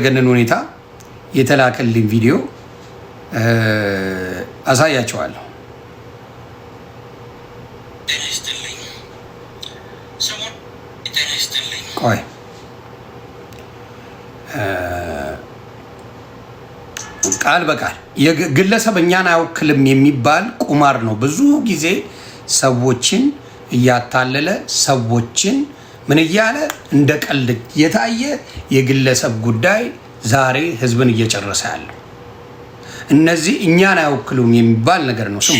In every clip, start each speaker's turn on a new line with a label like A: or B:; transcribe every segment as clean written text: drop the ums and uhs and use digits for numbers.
A: ገነን ሁኔታ የተላከልኝ ቪዲዮ አሳያቸዋለሁ። ቆይ ቃል በቃል የግለሰብ እኛን አይወክልም የሚባል ቁማር ነው። ብዙ ጊዜ ሰዎችን እያታለለ ሰዎችን ምን እያለ እንደ ቀልድ የታየ የግለሰብ ጉዳይ ዛሬ ህዝብን እየጨረሰ ያለው እነዚህ እኛን አይወክሉም የሚባል ነገር ነው። ስሙ።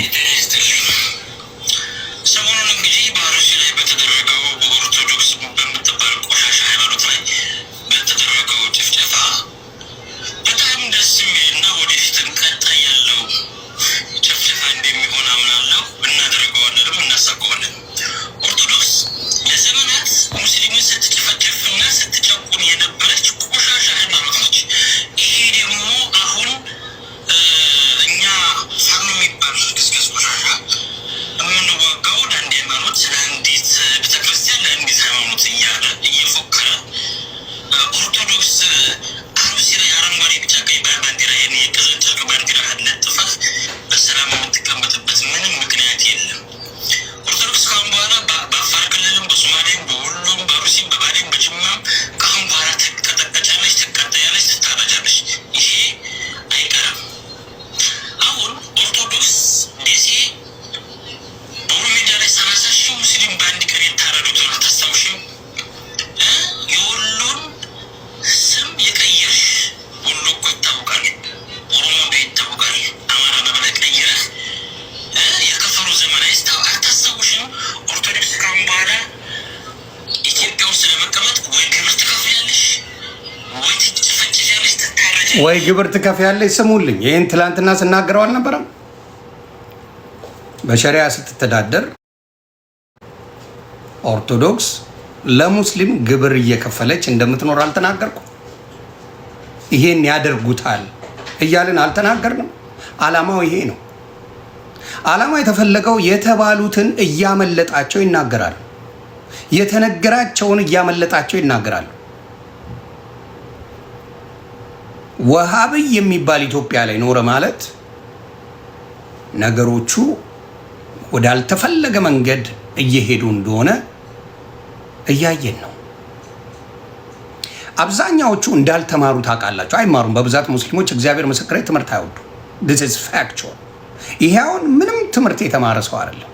A: ወይ ግብር ትከፍያለሽ። ስሙልኝ፣ ይሄን ትላንትና ስናገረው አልነበረም? በሸሪዓ ስትተዳደር ኦርቶዶክስ ለሙስሊም ግብር እየከፈለች እንደምትኖር አልተናገርኩ? ይሄን ያደርጉታል እያልን አልተናገርንም? ዓላማው ይሄ ነው። ዓላማው የተፈለገው የተባሉትን እያመለጣቸው ይናገራሉ፣ የተነገራቸውን እያመለጣቸው ይናገራሉ። ወሃብይ የሚባል ኢትዮጵያ ላይ ኖረ ማለት ነገሮቹ ወዳልተፈለገ መንገድ እየሄዱ እንደሆነ እያየን ነው። አብዛኛዎቹ እንዳልተማሩ ታውቃላችሁ። አይማሩም። በብዛት ሙስሊሞች እግዚአብሔር ምስክሬ ትምህርት አይወዱ። this is factual። ይሄውን ምንም ትምህርት የተማረ ሰው አይደለም።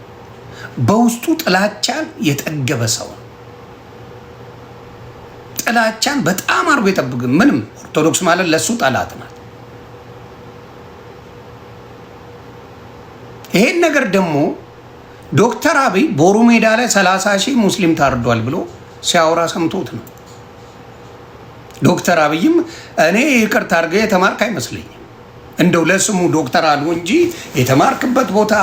A: በውስጡ ጥላቻን የጠገበ ሰው ጥላቻን በጣም አርጎ የጠብቅ ምንም ኦርቶዶክስ ማለት ለሱ ጠላት ናት። ይሄን ነገር ደግሞ ዶክተር አብይ ቦሩ ሜዳ ላይ 30,000 ሙስሊም ታርዷል ብሎ ሲያወራ ሰምቶት ነው። ዶክተር አብይም እኔ ይቅርታ አድርገህ የተማርክ አይመስለኝም፣ እንደው ለስሙ ዶክተር አሉ እንጂ የተማርክበት ቦታ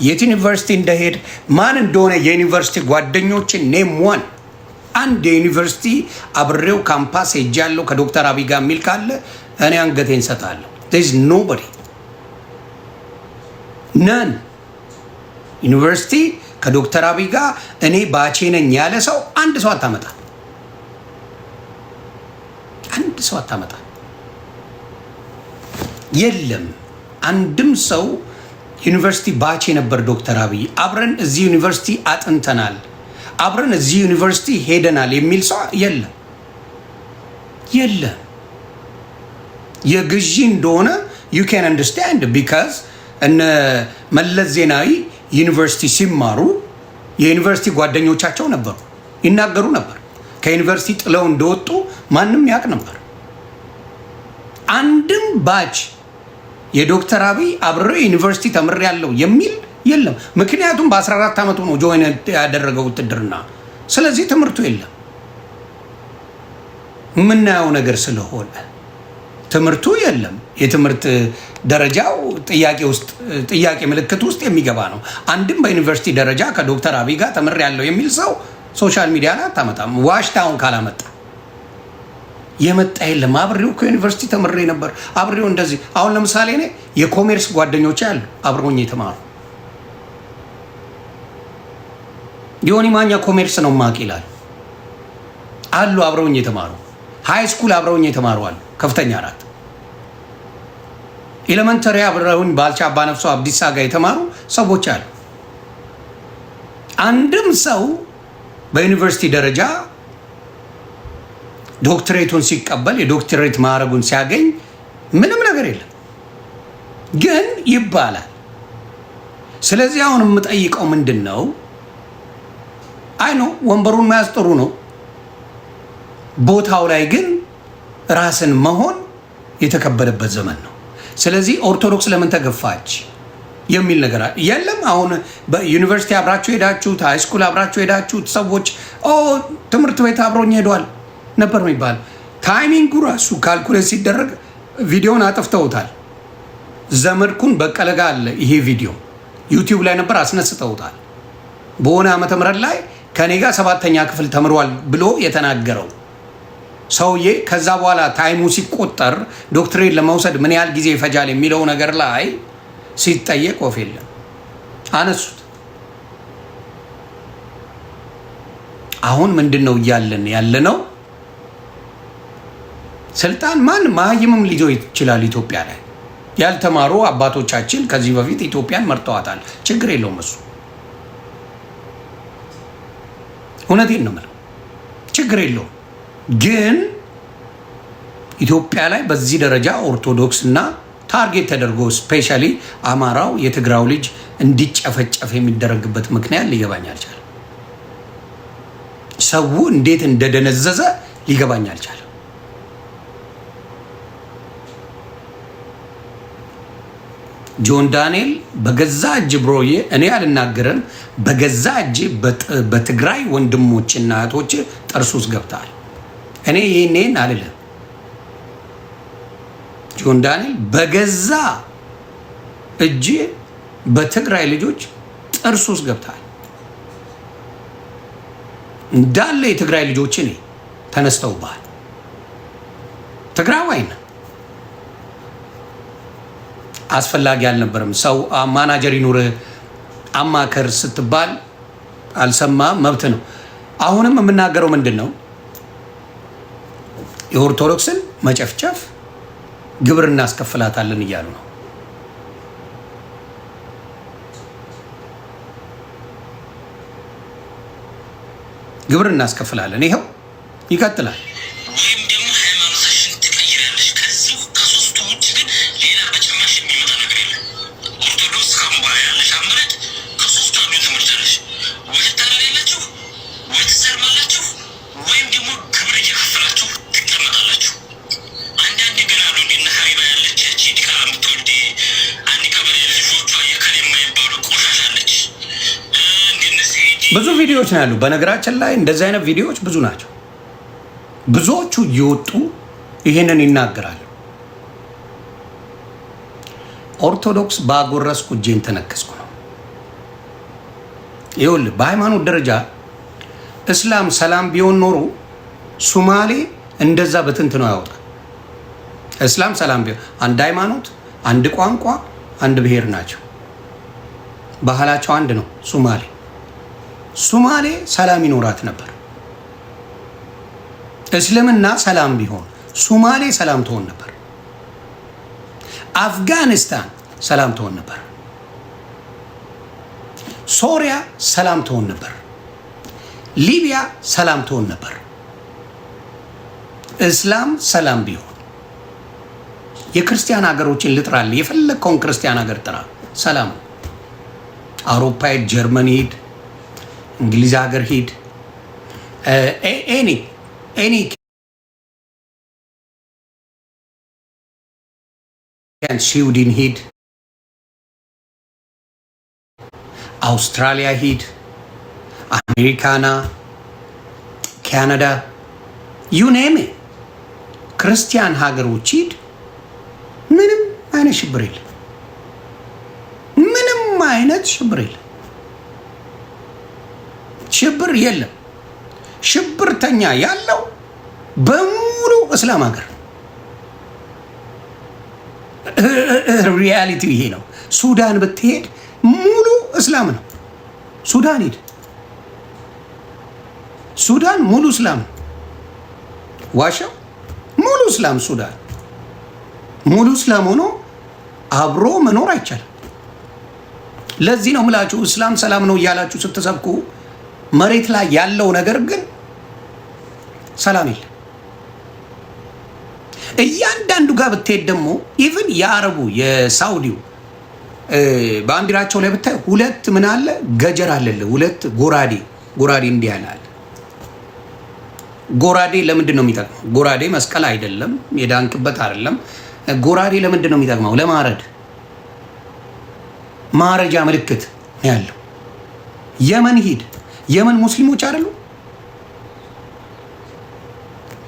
A: የት ዩኒቨርሲቲ እንደሄድ ማን እንደሆነ የዩኒቨርሲቲ ጓደኞችን ኔም ዋን አንድ የዩኒቨርሲቲ አብሬው ካምፓስ ሄጃለሁ ከዶክተር አብይ ጋር የሚል ካለ እኔ አንገቴን ሰጣለሁ። there is nobody none ዩኒቨርሲቲ ከዶክተር አብይ ጋር እኔ ባቼ ነኝ ያለ ሰው አንድ ሰው አታመጣ፣ አንድ ሰው አታመጣ። የለም አንድም ሰው ዩኒቨርሲቲ ባቼ ነበር ዶክተር አብይ አብረን እዚህ ዩኒቨርሲቲ አጥንተናል አብረን እዚህ ዩኒቨርሲቲ ሄደናል የሚል ሰው የለም። የለም። የግዢ እንደሆነ you can understand because እነ መለስ ዜናዊ ዩኒቨርሲቲ ሲማሩ የዩኒቨርሲቲ ጓደኞቻቸው ነበሩ፣ ይናገሩ ነበር። ከዩኒቨርሲቲ ጥለው እንደወጡ ማንም ያውቅ ነበር። አንድም ባች የዶክተር አብይ አብሬ ዩኒቨርሲቲ ተምሬያለሁ የሚል የለም። ምክንያቱም በ14 ዓመቱ ነው ጆይን ያደረገው ውትድርና። ስለዚህ ትምህርቱ የለም። የምናየው ነገር ስለሆነ ትምህርቱ የለም። የትምህርት ደረጃው ጥያቄ ምልክት ውስጥ የሚገባ ነው። አንድም በዩኒቨርሲቲ ደረጃ ከዶክተር አብይ ጋር ተምሬያለሁ የሚል ሰው ሶሻል ሚዲያ ላይ አታመጣም። ዋሽታውን ካላመጣ የመጣ የለም። አብሬው ከዩኒቨርሲቲ ተምሬ ነበር አብሬው እንደዚህ። አሁን ለምሳሌ እኔ የኮሜርስ ጓደኞቼ አሉ አብረውኝ የተማሩ ዮኒ ማኛ ኮሜርስ ነው ማቅ ይላል አሉ አብረውኝ የተማሩ ሃይ ስኩል አብረውኝ የተማሩ አሉ ከፍተኛ 4 ኤሌመንተሪ አብረውን ባልቻ አባነፍሶ አብዲሳ ጋር የተማሩ ሰዎች አሉ። አንድም ሰው በዩኒቨርሲቲ ደረጃ ዶክትሬቱን ሲቀበል የዶክትሬት ማዕረጉን ሲያገኝ ምንም ነገር የለም፣ ግን ይባላል። ስለዚህ አሁን የምጠይቀው ምንድን ነው? አይ ነው ወንበሩን መያዝ ጥሩ ነው። ቦታው ላይ ግን ራስን መሆን የተከበረበት ዘመን ነው። ስለዚህ ኦርቶዶክስ ለምን ተገፋች የሚል ነገር የለም። አሁን በዩኒቨርሲቲ አብራችሁ ሄዳችሁት፣ ሃይስኩል አብራችሁ ሄዳችሁት ሰዎች ትምህርት ቤት አብሮኝ ሄዷል ነበር የሚባል ታይሚንጉ ራሱ ካልኩሌት ሲደረግ ቪዲዮን አጥፍተውታል። ዘመድኩን በቀለ ጋ አለ ይሄ ቪዲዮ ዩቲዩብ ላይ ነበር፣ አስነስተውታል። በሆነ ዓመተ ምህረት ላይ ከኔ ጋር 7ኛ ክፍል ተምሯል ብሎ የተናገረው ሰውዬ ከዛ በኋላ ታይሙ ሲቆጠር ዶክትሬት ለመውሰድ ምን ያህል ጊዜ ይፈጃል የሚለው ነገር ላይ ሲጠየቅ ወፍ የለም አነሱት። አሁን ምንድን ነው እያለን ያለነው? ስልጣን ማን ማይምም ሊይዘው ይችላል። ኢትዮጵያ ላይ ያልተማሩ አባቶቻችን ከዚህ በፊት ኢትዮጵያን መርተዋታል። ችግር የለውም እሱ። እውነቴን ነው የምለው፣ ችግር የለውም። ግን ኢትዮጵያ ላይ በዚህ ደረጃ ኦርቶዶክስ እና ታርጌት ተደርጎ ስፔሻሊ አማራው የትግራው ልጅ እንዲጨፈጨፍ የሚደረግበት ምክንያት ሊገባኝ አልቻለም። ሰው እንዴት እንደደነዘዘ ሊገባኝ አልቻለም። ጆን ዳንኤል በገዛ እጅ ብሮዬ እኔ አልናገርም፣ በገዛ እጅ በትግራይ ወንድሞችና እህቶች ጥርስ ውስጥ ገብተዋል። እኔ ይሄንን አልልም። ጆን ዳንኤል በገዛ እጅ በትግራይ ልጆች ጥርስ ውስጥ ገብተዋል። እንዳለ የትግራይ ልጆች እኔ ተነስተውብሃል። ትግራዋይ ነህ። አስፈላጊ አልነበረም። ሰው ማናጀር ይኑርህ አማከር ስትባል አልሰማም፣ መብት ነው። አሁንም የምናገረው ምንድን ነው? የኦርቶዶክስን መጨፍጨፍ ግብር እናስከፍላታለን እያሉ ነው። ግብር እናስከፍላለን፣ ይኸው ይቀጥላል። ብዙ ቪዲዮዎች ነው ያሉ። በነገራችን ላይ እንደዚህ አይነት ቪዲዮዎች ብዙ ናቸው። ብዙዎቹ እየወጡ ይሄንን ይናገራሉ። ኦርቶዶክስ ባጎረስኩ እጄን ተነከስኩ ነው። ይኸውልህ በሃይማኖት ደረጃ እስላም ሰላም ቢሆን ኖሮ ሶማሌ እንደዛ በትንት ነው ያወጣ። እስላም ሰላም ቢሆን አንድ ሃይማኖት፣ አንድ ቋንቋ፣ አንድ ብሔር ናቸው። ባህላቸው አንድ ነው። ሶማሌ ሰላም ይኖራት ነበር። እስልምና ሰላም ቢሆን ሶማሌ ሰላም ትሆን ነበር። አፍጋኒስታን ሰላም ትሆን ነበር። ሶሪያ ሰላም ትሆን ነበር። ሊቢያ ሰላም ትሆን ነበር። እስላም ሰላም ቢሆን የክርስቲያን ሀገሮችን ልጥራል፣ የፈለግከውን ክርስቲያን ሀገር ጥራ፣ ሰላም። አውሮፓ ሂድ፣ ጀርመን ሂድ፣ እንግሊዝ ሀገር ሂድ፣ ኤኒ ስዊድን ሂድ፣ አውስትራሊያ ሂድ፣ አሜሪካና፣ ካናዳ፣ ዩኔም ክርስቲያን ሀገሮች ሂድ፣ ምንም አይነት ሽብር የለም። ምንም አይነት ሽብር የለም። ሽብር የለም። ሽብርተኛ ያለው በሙሉ እስላም ሀገር። ሪያሊቲ ይሄ ነው። ሱዳን ብትሄድ ሙሉ እስላም ነው። ሱዳን ሂድ፣ ሱዳን ሙሉ እስላም ነው። ዋሻው ሙሉ እስላም ሱዳን ሙሉ እስላም ሆኖ አብሮ መኖር አይቻልም። ለዚህ ነው ምላችሁ እስላም ሰላም ነው እያላችሁ ስትሰብኩ መሬት ላይ ያለው ነገር ግን ሰላም የለም። እያንዳንዱ ጋር ብትሄድ ደግሞ ኢቭን የአረቡ የሳውዲው ባንዲራቸው ላይ ብታይ ሁለት ምን አለ ገጀር አለልህ፣ ሁለት ጎራዴ እንዲህ ያለ አለ። ጎራዴ ለምንድን ነው የሚጠቅመው? ጎራዴ መስቀል አይደለም፣ የዳንክበት አይደለም። ጎራዴ ለምንድን ነው የሚጠቅመው? ለማረድ ማረጃ ምልክት ያለው። የመን ሂድ፣ የመን ሙስሊሞች አይደሉ?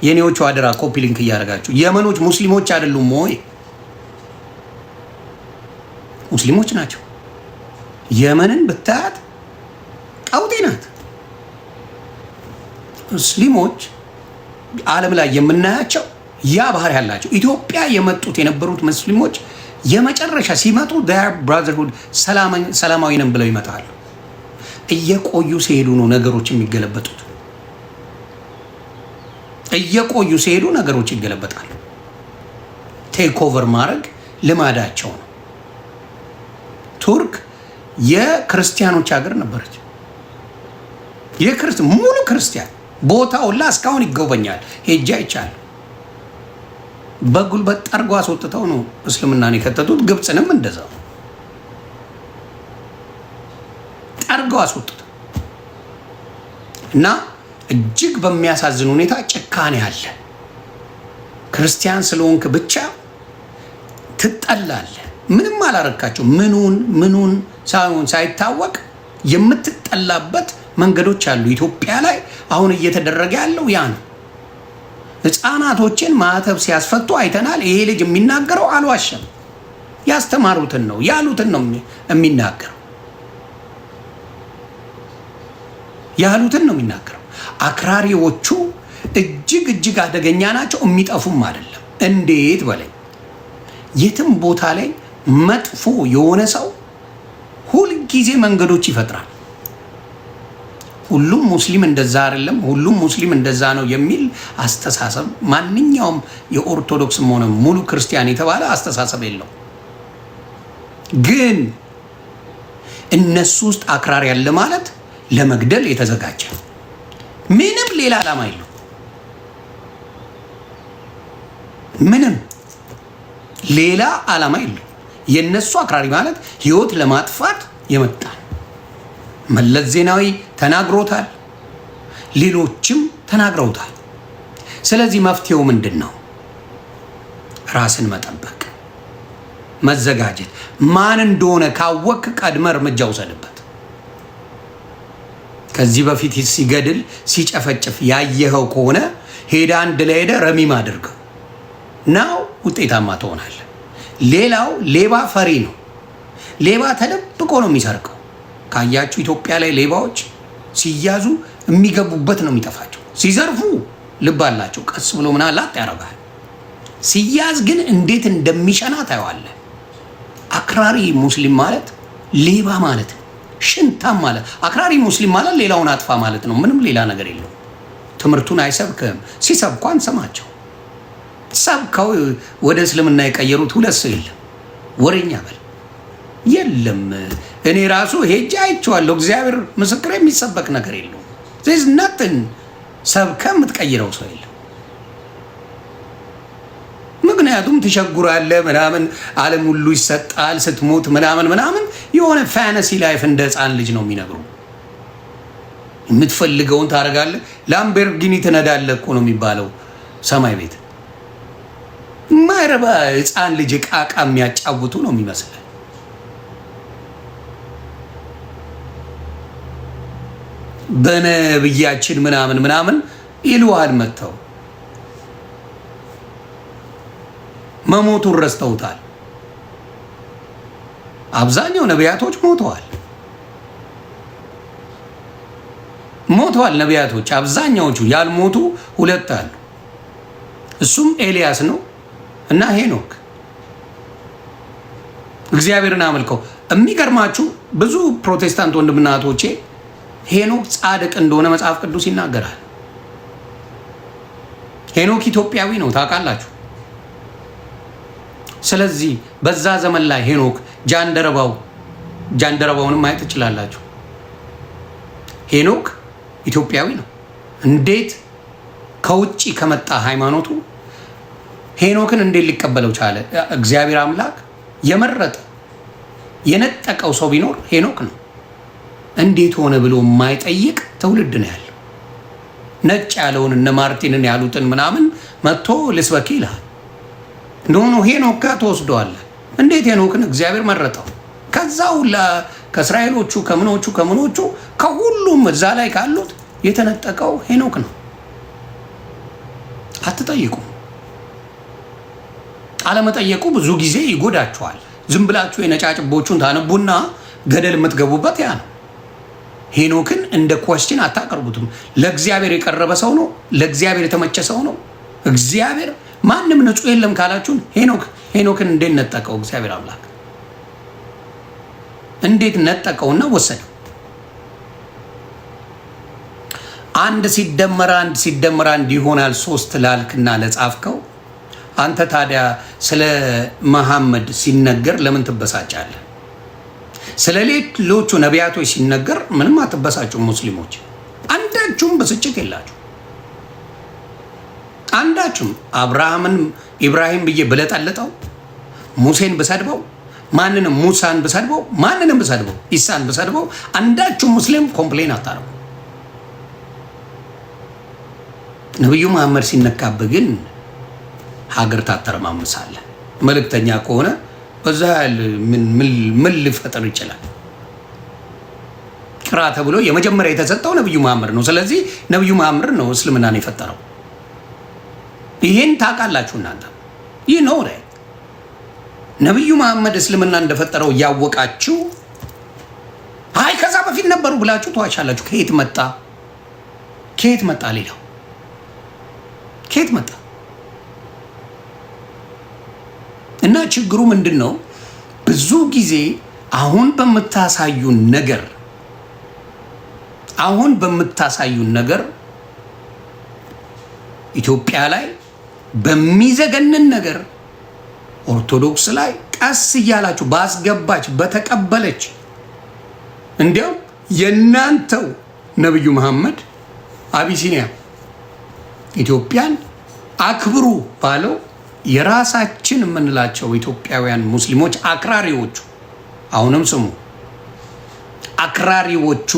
A: የኔዎቹ አደራ ኮፒ ሊንክ እያደረጋችሁ የመኖች ሙስሊሞች አይደሉም ወይ? ሙስሊሞች ናቸው። የመንን ብታያት ቀውጤ ናት። ሙስሊሞች ዓለም ላይ የምናያቸው ያ ባህር ያላቸው ኢትዮጵያ የመጡት የነበሩት ሙስሊሞች የመጨረሻ ሲመጡ ብራዘርሁድ ሰላማዊ ነን ብለው ይመጣሉ። እየቆዩ ሲሄዱ ነው ነገሮች የሚገለበጡት። እየቆዩ ሲሄዱ ነገሮች ይገለበጣሉ። ቴክ ኦቨር ማድረግ ልማዳቸው ነው። ቱርክ የክርስቲያኖች ሀገር ነበረች። ሙሉ ክርስቲያን ቦታው ሁላ እስካሁን ይጎበኛል። ሄጄ አይቻለሁ። በጉልበት ጠርጎ አስወጥተው ነው እስልምናን የከተቱት። ግብፅንም እንደዛው ጠርገው አስወጥተው እና እጅግ በሚያሳዝን ሁኔታ ጭካኔ አለ። ክርስቲያን ስለሆንክ ብቻ ትጠላለህ። ምንም አላረካቸው። ምኑን ሳይታወቅ የምትጠላበት መንገዶች አሉ። ኢትዮጵያ ላይ አሁን እየተደረገ ያለው ያ ነው። ህፃናቶችን ማዕተብ ሲያስፈቱ አይተናል። ይሄ ልጅ የሚናገረው አልዋሸም። ያስተማሩትን ነው ያሉትን ነው የሚናገረው። ያሉትን ነው የሚናገረው። አክራሪዎቹ እጅግ አደገኛ ናቸው። የሚጠፉም አይደለም። እንዴት በላይ የትም ቦታ ላይ መጥፎ የሆነ ሰው ሁልጊዜ መንገዶች ይፈጥራል። ሁሉም ሙስሊም እንደዛ አይደለም፣ ሁሉም ሙስሊም እንደዛ ነው የሚል አስተሳሰብ ማንኛውም የኦርቶዶክስም ሆነ ሙሉ ክርስቲያን የተባለ አስተሳሰብ የለው። ግን እነሱ ውስጥ አክራሪ ያለ ማለት ለመግደል የተዘጋጀ ምንም ሌላ ዓላማ የለው። ምንም ሌላ ዓላማ የለው። የነሱ አክራሪ ማለት ህይወት ለማጥፋት የመጣ መለስ ዜናዊ ተናግሮታል፣ ሌሎችም ተናግረውታል። ስለዚህ መፍትሄው ምንድን ነው? ራስን መጠበቅ፣ መዘጋጀት። ማን እንደሆነ ካወቅ ቀድመ እርምጃ ውሰድበት። ከዚህ በፊት ሲገድል ሲጨፈጭፍ ያየኸው ከሆነ ሄዳ አንድ ላይ ሄደ ረሚም አድርገው ናው ውጤታማ ትሆናለህ። ሌላው ሌባ ፈሪ ነው። ሌባ ተደብቆ ነው የሚሰርቀው። ካያችሁ ኢትዮጵያ ላይ ሌባዎች ሲያዙ የሚገቡበት ነው የሚጠፋቸው። ሲዘርፉ ልብ አላቸው፣ ቀስ ብሎ ምናላት ያደርጋል። ሲያዝ ግን እንዴት እንደሚሸና ታየዋለህ። አክራሪ ሙስሊም ማለት ሌባ ማለት ነው። ሽንታም ማለት አክራሪ ሙስሊም ማለት ሌላውን አጥፋ ማለት ነው። ምንም ሌላ ነገር የለውም። ትምህርቱን አይሰብክም። ሲሰብኩ አንሰማቸው። ሰብከው ወደ እስልምና የቀየሩት ሁለት ሰው የለም። ወሬኛ በል የለም። እኔ ራሱ ሄጄ አይቼዋለሁ። እግዚአብሔር ምስክር፣ የሚሰበክ ነገር የለውም። ዚስ ናትን ሰብከ የምትቀይረው ሰው የለም። ምክንያቱም ትሸጉራለህ ምናምን፣ ዓለም ሁሉ ይሰጣል ስትሞት ምናምን የሆነ ፋንታሲ ላይፍ እንደ ህፃን ልጅ ነው የሚነግሩ። የምትፈልገውን ታደርጋለህ። ላምበርጊኒ ትነዳለህ እኮ ነው የሚባለው ሰማይ ቤት። ማይረባ ህፃን ልጅ ቃቃ የሚያጫውቱ ነው የሚመስለው። በነብያችን ምናምን ይሉሃል። መተው መሞቱን ረስተውታል። አብዛኛው ነቢያቶች ሞተዋል። ነቢያቶች አብዛኛዎቹ ያልሞቱ ሁለት አሉ። እሱም ኤልያስ ነው እና ሄኖክ። እግዚአብሔርን አመልከው። የሚገርማችሁ ብዙ ፕሮቴስታንት ወንድምና እህቶቼ ሄኖክ ጻድቅ እንደሆነ መጽሐፍ ቅዱስ ይናገራል። ሄኖክ ኢትዮጵያዊ ነው ታውቃላችሁ። ስለዚህ በዛ ዘመን ላይ ሄኖክ ጃንደረባውንም ማየት ትችላላችሁ። ሄኖክ ኢትዮጵያዊ ነው። እንዴት ከውጭ ከመጣ ሃይማኖቱ ሄኖክን እንዴት ሊቀበለው ቻለ? እግዚአብሔር አምላክ የመረጠ የነጠቀው ሰው ቢኖር ሄኖክ ነው። እንዴት ሆነ ብሎ የማይጠይቅ ትውልድ ነው ያለው። ነጭ ያለውን እነ ማርቲንን ያሉትን ምናምን መጥቶ ልስበክ ይልሃል። እንደሆነ ሄኖክ ጋር ተወስደዋለ። እንዴት ሄኖክን እግዚአብሔር መረጠው? ከዛው ከእስራኤሎቹ ከምኖቹ ከሁሉም እዛ ላይ ካሉት የተነጠቀው ሄኖክ ነው። አትጠይቁም። አለመጠየቁ ብዙ ጊዜ ይጎዳችኋል። ዝም ብላችሁ የነጫጭቦቹን ታነቡና ገደል የምትገቡበት ያ ነው። ሄኖክን እንደ ኮስችን አታቀርቡትም። ለእግዚአብሔር የቀረበ ሰው ነው። ለእግዚአብሔር የተመቸ ሰው ነው። እግዚአብሔር ማንም ንጹሕ የለም ካላችሁን ሄኖክን እንዴት ነጠቀው? እግዚአብሔር አምላክ እንዴት ነጠቀውና ወሰደው? አንድ ሲደመር አንድ ይሆናል 3 ላልክና ለጻፍከው አንተ ታዲያ ስለ መሐመድ ሲነገር ለምን ትበሳጫለህ? ስለ ሌሎቹ ነቢያቶች ሲነገር ምንም አትበሳጩም። ሙስሊሞች አንዳችሁም ብስጭት የላችሁ። አንዳችሁም ኢብራሂም ብዬ ብለጠልጠው፣ ሙሴን ብሰድበው፣ ሙሳን ብሰድበው፣ ማንንም ብሰድበው፣ ኢሳን ብሰድበው አንዳችሁም ሙስሊም ኮምፕሌን አታረጉ። ነቢዩ መሐመድ ሲነካብህ ግን ሀገር ታተረማምሳለህ። መልእክተኛ ከሆነ በዛ ምን ሊፈጠር ይችላል? ቅራ ተብሎ የመጀመሪያ የተሰጠው ነቢዩ መሐመድ ነው። ስለዚህ ነቢዩ መሐመድ ነው እስልምናን የፈጠረው። ይሄን ታውቃላችሁ እናንተ። ይህ ነው ነቢዩ መሐመድ እስልምና እንደፈጠረው እያወቃችሁ አይ ከዛ በፊት ነበሩ ብላችሁ ተዋሻላችሁ። ከየት መጣ? ሌላው ከየት መጣ? እና ችግሩ ምንድን ነው? ብዙ ጊዜ አሁን በምታሳዩን ነገር ኢትዮጵያ ላይ በሚዘገንን ነገር ኦርቶዶክስ ላይ ቀስ እያላችሁ ባስገባች በተቀበለች እንዲያው የናንተው ነብዩ መሐመድ አቢሲኒያ ኢትዮጵያን አክብሩ ባለው የራሳችን የምንላቸው ኢትዮጵያውያን ሙስሊሞች አክራሪዎቹ፣ አሁንም ስሙ፣ አክራሪዎቹ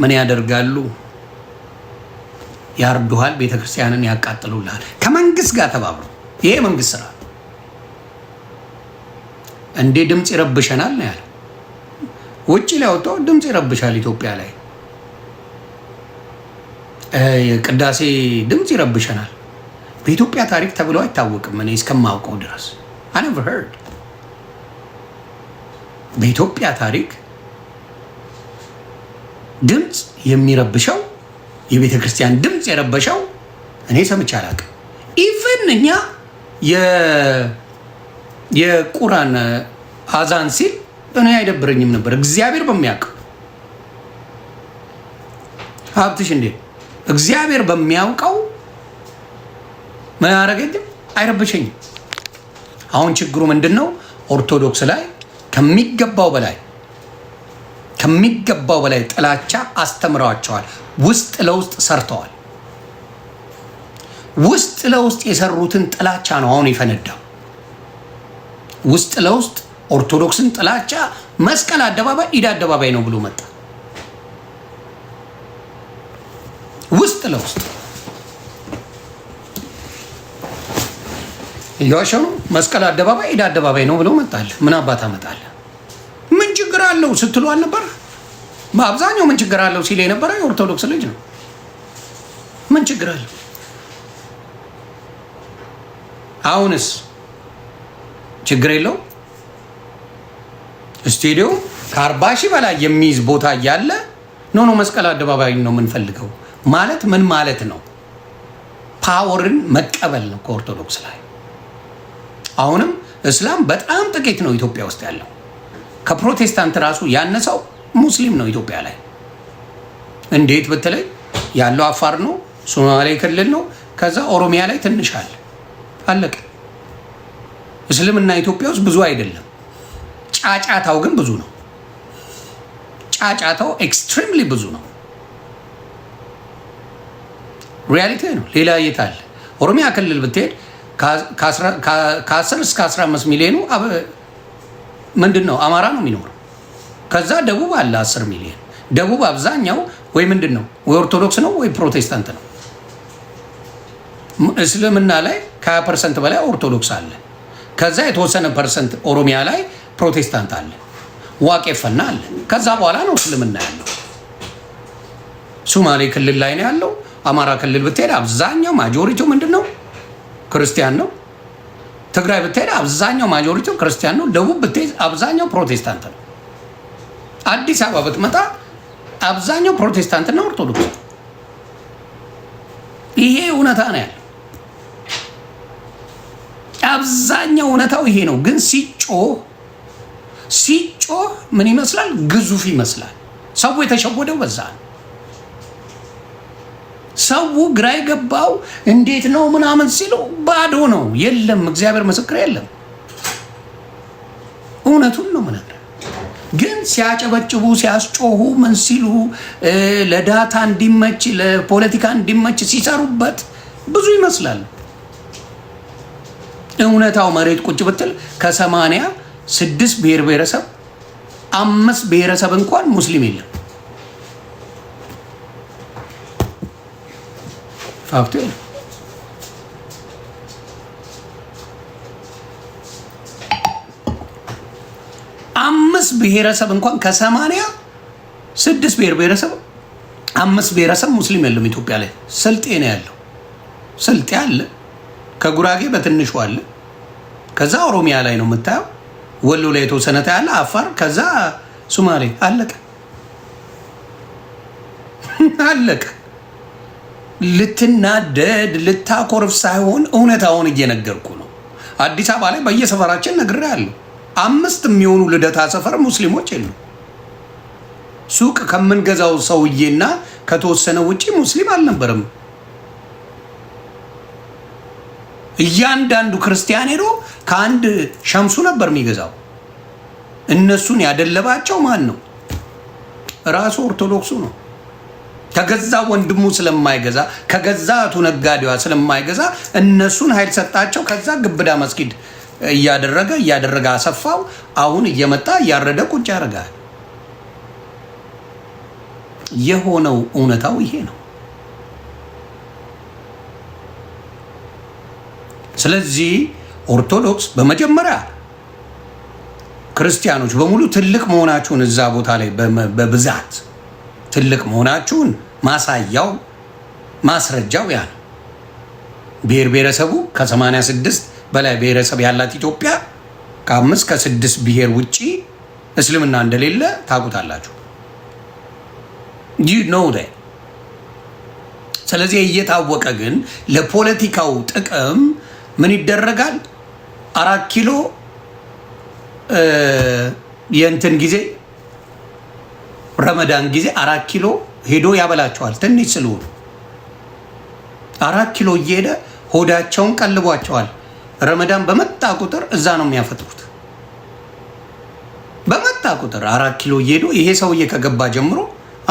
A: ምን ያደርጋሉ? ያርዱሃል፣ ቤተክርስቲያንን ያቃጥሉልሃል። ከመንግስት ጋር ተባብረው ይሄ መንግስት ስራ እንዴ ድምፅ ይረብሸናል ነው ያለው። ውጭ ላይ ወጥቶ ድምፅ ይረብሻል ኢትዮጵያ ላይ የቅዳሴ ድምፅ ይረብሸናል። በኢትዮጵያ ታሪክ ተብሎ አይታወቅም። እኔ እስከማውቀው ድረስ I never heard በኢትዮጵያ ታሪክ ድምፅ የሚረብሸው የቤተ ክርስቲያን ድምፅ የረበሸው እኔ ሰምቼ አላውቅም። ኢቭን እኛ የቁርአን አዛን ሲል እኔ አይደብረኝም ነበር። እግዚአብሔር በሚያውቀው ሀብትሽ እንዴ እግዚአብሔር በሚያውቀው ምን አደረገኝ? አይረብሸኝም። አሁን ችግሩ ምንድነው? ኦርቶዶክስ ላይ ከሚገባው በላይ ጥላቻ አስተምረዋቸዋል። ውስጥ ለውስጥ ሰርተዋል። ውስጥ ለውስጥ የሰሩትን ጥላቻ ነው አሁን የፈነዳው። ውስጥ ለውስጥ ኦርቶዶክስን ጥላቻ መስቀል አደባባይ ኢድ አደባባይ ነው ብሎ መጣ። ውስጥ ለውስጥ እያዋሸው ነው። መስቀል አደባባይ ኢድ አደባባይ ነው ብሎ መጣል። ምን አባት አመጣለ? ምን ችግር አለው ስትሉ አልነበር? በአብዛኛው ምን ችግር አለው ሲል የነበረ የኦርቶዶክስ ልጅ ነው። ምን ችግር አለው? አሁንስ ችግር የለው። ስቱዲዮ ከ40 ሺህ በላይ የሚይዝ ቦታ እያለ ኖ መስቀል አደባባይ ነው የምንፈልገው ማለት ምን ማለት ነው? ፓወርን መቀበል ነው ከኦርቶዶክስ ላይ። አሁንም እስላም በጣም ጥቂት ነው ኢትዮጵያ ውስጥ ያለው። ከፕሮቴስታንት ራሱ ያነሰው ሙስሊም ነው ኢትዮጵያ ላይ። እንዴት ብትለይ ያለው አፋር ነው፣ ሶማሌ ክልል ነው፣ ከዛ ኦሮሚያ ላይ ትንሽ አለ። አለቀ። እስልምና ኢትዮጵያ ውስጥ ብዙ አይደለም፣ ጫጫታው ግን ብዙ ነው። ጫጫታው ኤክስትሪምሊ ብዙ ነው። ሪያሊቲ ነው። ሌላ የት አለ? ኦሮሚያ ክልል ብትሄድ ከ10 እስከ 15 ሚሊዮኑ ምንድን ነው አማራ ነው የሚኖረው። ከዛ ደቡብ አለ 10 ሚሊዮን። ደቡብ አብዛኛው ወይ ምንድን ነው ወይ ኦርቶዶክስ ነው ወይ ፕሮቴስታንት ነው። እስልምና ላይ ከ20% በላይ ኦርቶዶክስ አለ። ከዛ የተወሰነ ፐርሰንት ኦሮሚያ ላይ ፕሮቴስታንት አለ፣ ዋቄፈና አለ። ከዛ በኋላ ነው እስልምና ያለው። ሶማሌ ክልል ላይ ነው ያለው። አማራ ክልል ብትሄድ አብዛኛው ማጆሪቲው ምንድን ነው ክርስቲያን ነው። ትግራይ ብትሄድ አብዛኛው ማጆሪቲው ክርስቲያን ነው። ደቡብ ብትሄድ አብዛኛው ፕሮቴስታንት ነው። አዲስ አበባ ብትመጣ አብዛኛው ፕሮቴስታንትና ኦርቶዶክስ። ይሄ እውነታ ነው ያለው። አብዛኛው እውነታው ይሄ ነው። ግን ሲጮህ ምን ይመስላል? ግዙፍ ይመስላል። ሰው የተሸወደው በዛ ነው። ሰው ግራ የገባው እንዴት ነው ምናምን ሲሉ ባዶ ነው። የለም እግዚአብሔር ምስክር የለም። እውነቱን ነው ምናምን። ግን ሲያጨበጭቡ ሲያስጮሁ ምን ሲሉ ለዳታ እንዲመች ለፖለቲካ እንዲመች ሲሰሩበት ብዙ ይመስላል። እውነታው መሬት ቁጭ ብትል ከ86 ብሔር ብሔረሰብ 5 ብሔረሰብ እንኳን ሙስሊም የለም። ፋክቱ የለም። አምስት ብሔረሰብ እንኳን ከ86 ብሔር ብሔረሰብ 5 ብሔረሰብ ሙስሊም የለም ኢትዮጵያ ላይ። ስልጤ ነው ያለው። ስልጤ አለ፣ ከጉራጌ በትንሹ አለ። ከዛ ኦሮሚያ ላይ ነው የምታየው። ወሎ ላይ የተወሰነ ታያለ፣ አፋር፣ ከዛ ሶማሌ። አለቀ አለቀ። ልትናደድ ልታኮርፍ ሳይሆን እውነታውን እየነገርኩ ነው። አዲስ አበባ ላይ በየሰፈራችን ነግሬያለሁ። 5 የሚሆኑ ልደታ ሰፈር ሙስሊሞች የሉ። ሱቅ ከምንገዛው ሰውዬና ከተወሰነ ውጪ ሙስሊም አልነበረም። እያንዳንዱ ክርስቲያን ሄዶ ከአንድ ሸምሱ ነበር የሚገዛው። እነሱን ያደለባቸው ማን ነው? ራሱ ኦርቶዶክሱ ነው። ከገዛ ወንድሙ ስለማይገዛ ከገዛ እቱ ነጋዴዋ ስለማይገዛ እነሱን ኃይል ሰጣቸው። ከዛ ግብዳ መስጊድ እያደረገ አሰፋው። አሁን እየመጣ እያረደ ቁጭ ያደርጋል። የሆነው እውነታው ይሄ ነው። ስለዚህ ኦርቶዶክስ በመጀመሪያ ክርስቲያኖች በሙሉ ትልቅ መሆናችሁን እዛ ቦታ ላይ በብዛት ትልቅ መሆናችሁን ማሳያው ማስረጃው ያ ነው። ብሔር ብሔረሰቡ ከ86 በላይ ብሔረሰብ ያላት ኢትዮጵያ ከ5 ከ6 ብሔር ውጪ እስልምና እንደሌለ ታውቁታላችሁ። you know that። ስለዚህ እየታወቀ ግን ለፖለቲካው ጥቅም ምን ይደረጋል? 4 ኪሎ የእንትን ጊዜ ረመዳን ጊዜ 4 ኪሎ ሄዶ ያበላቸዋል። ትንሽ ስለሆኑ 4 ኪሎ እየሄደ ሆዳቸውን ቀልቧቸዋል። ረመዳን በመጣ ቁጥር እዛ ነው የሚያፈጥሩት። በመጣ ቁጥር 4 ኪሎ እየሄዱ ይሄ ሰውዬ ከገባ ጀምሮ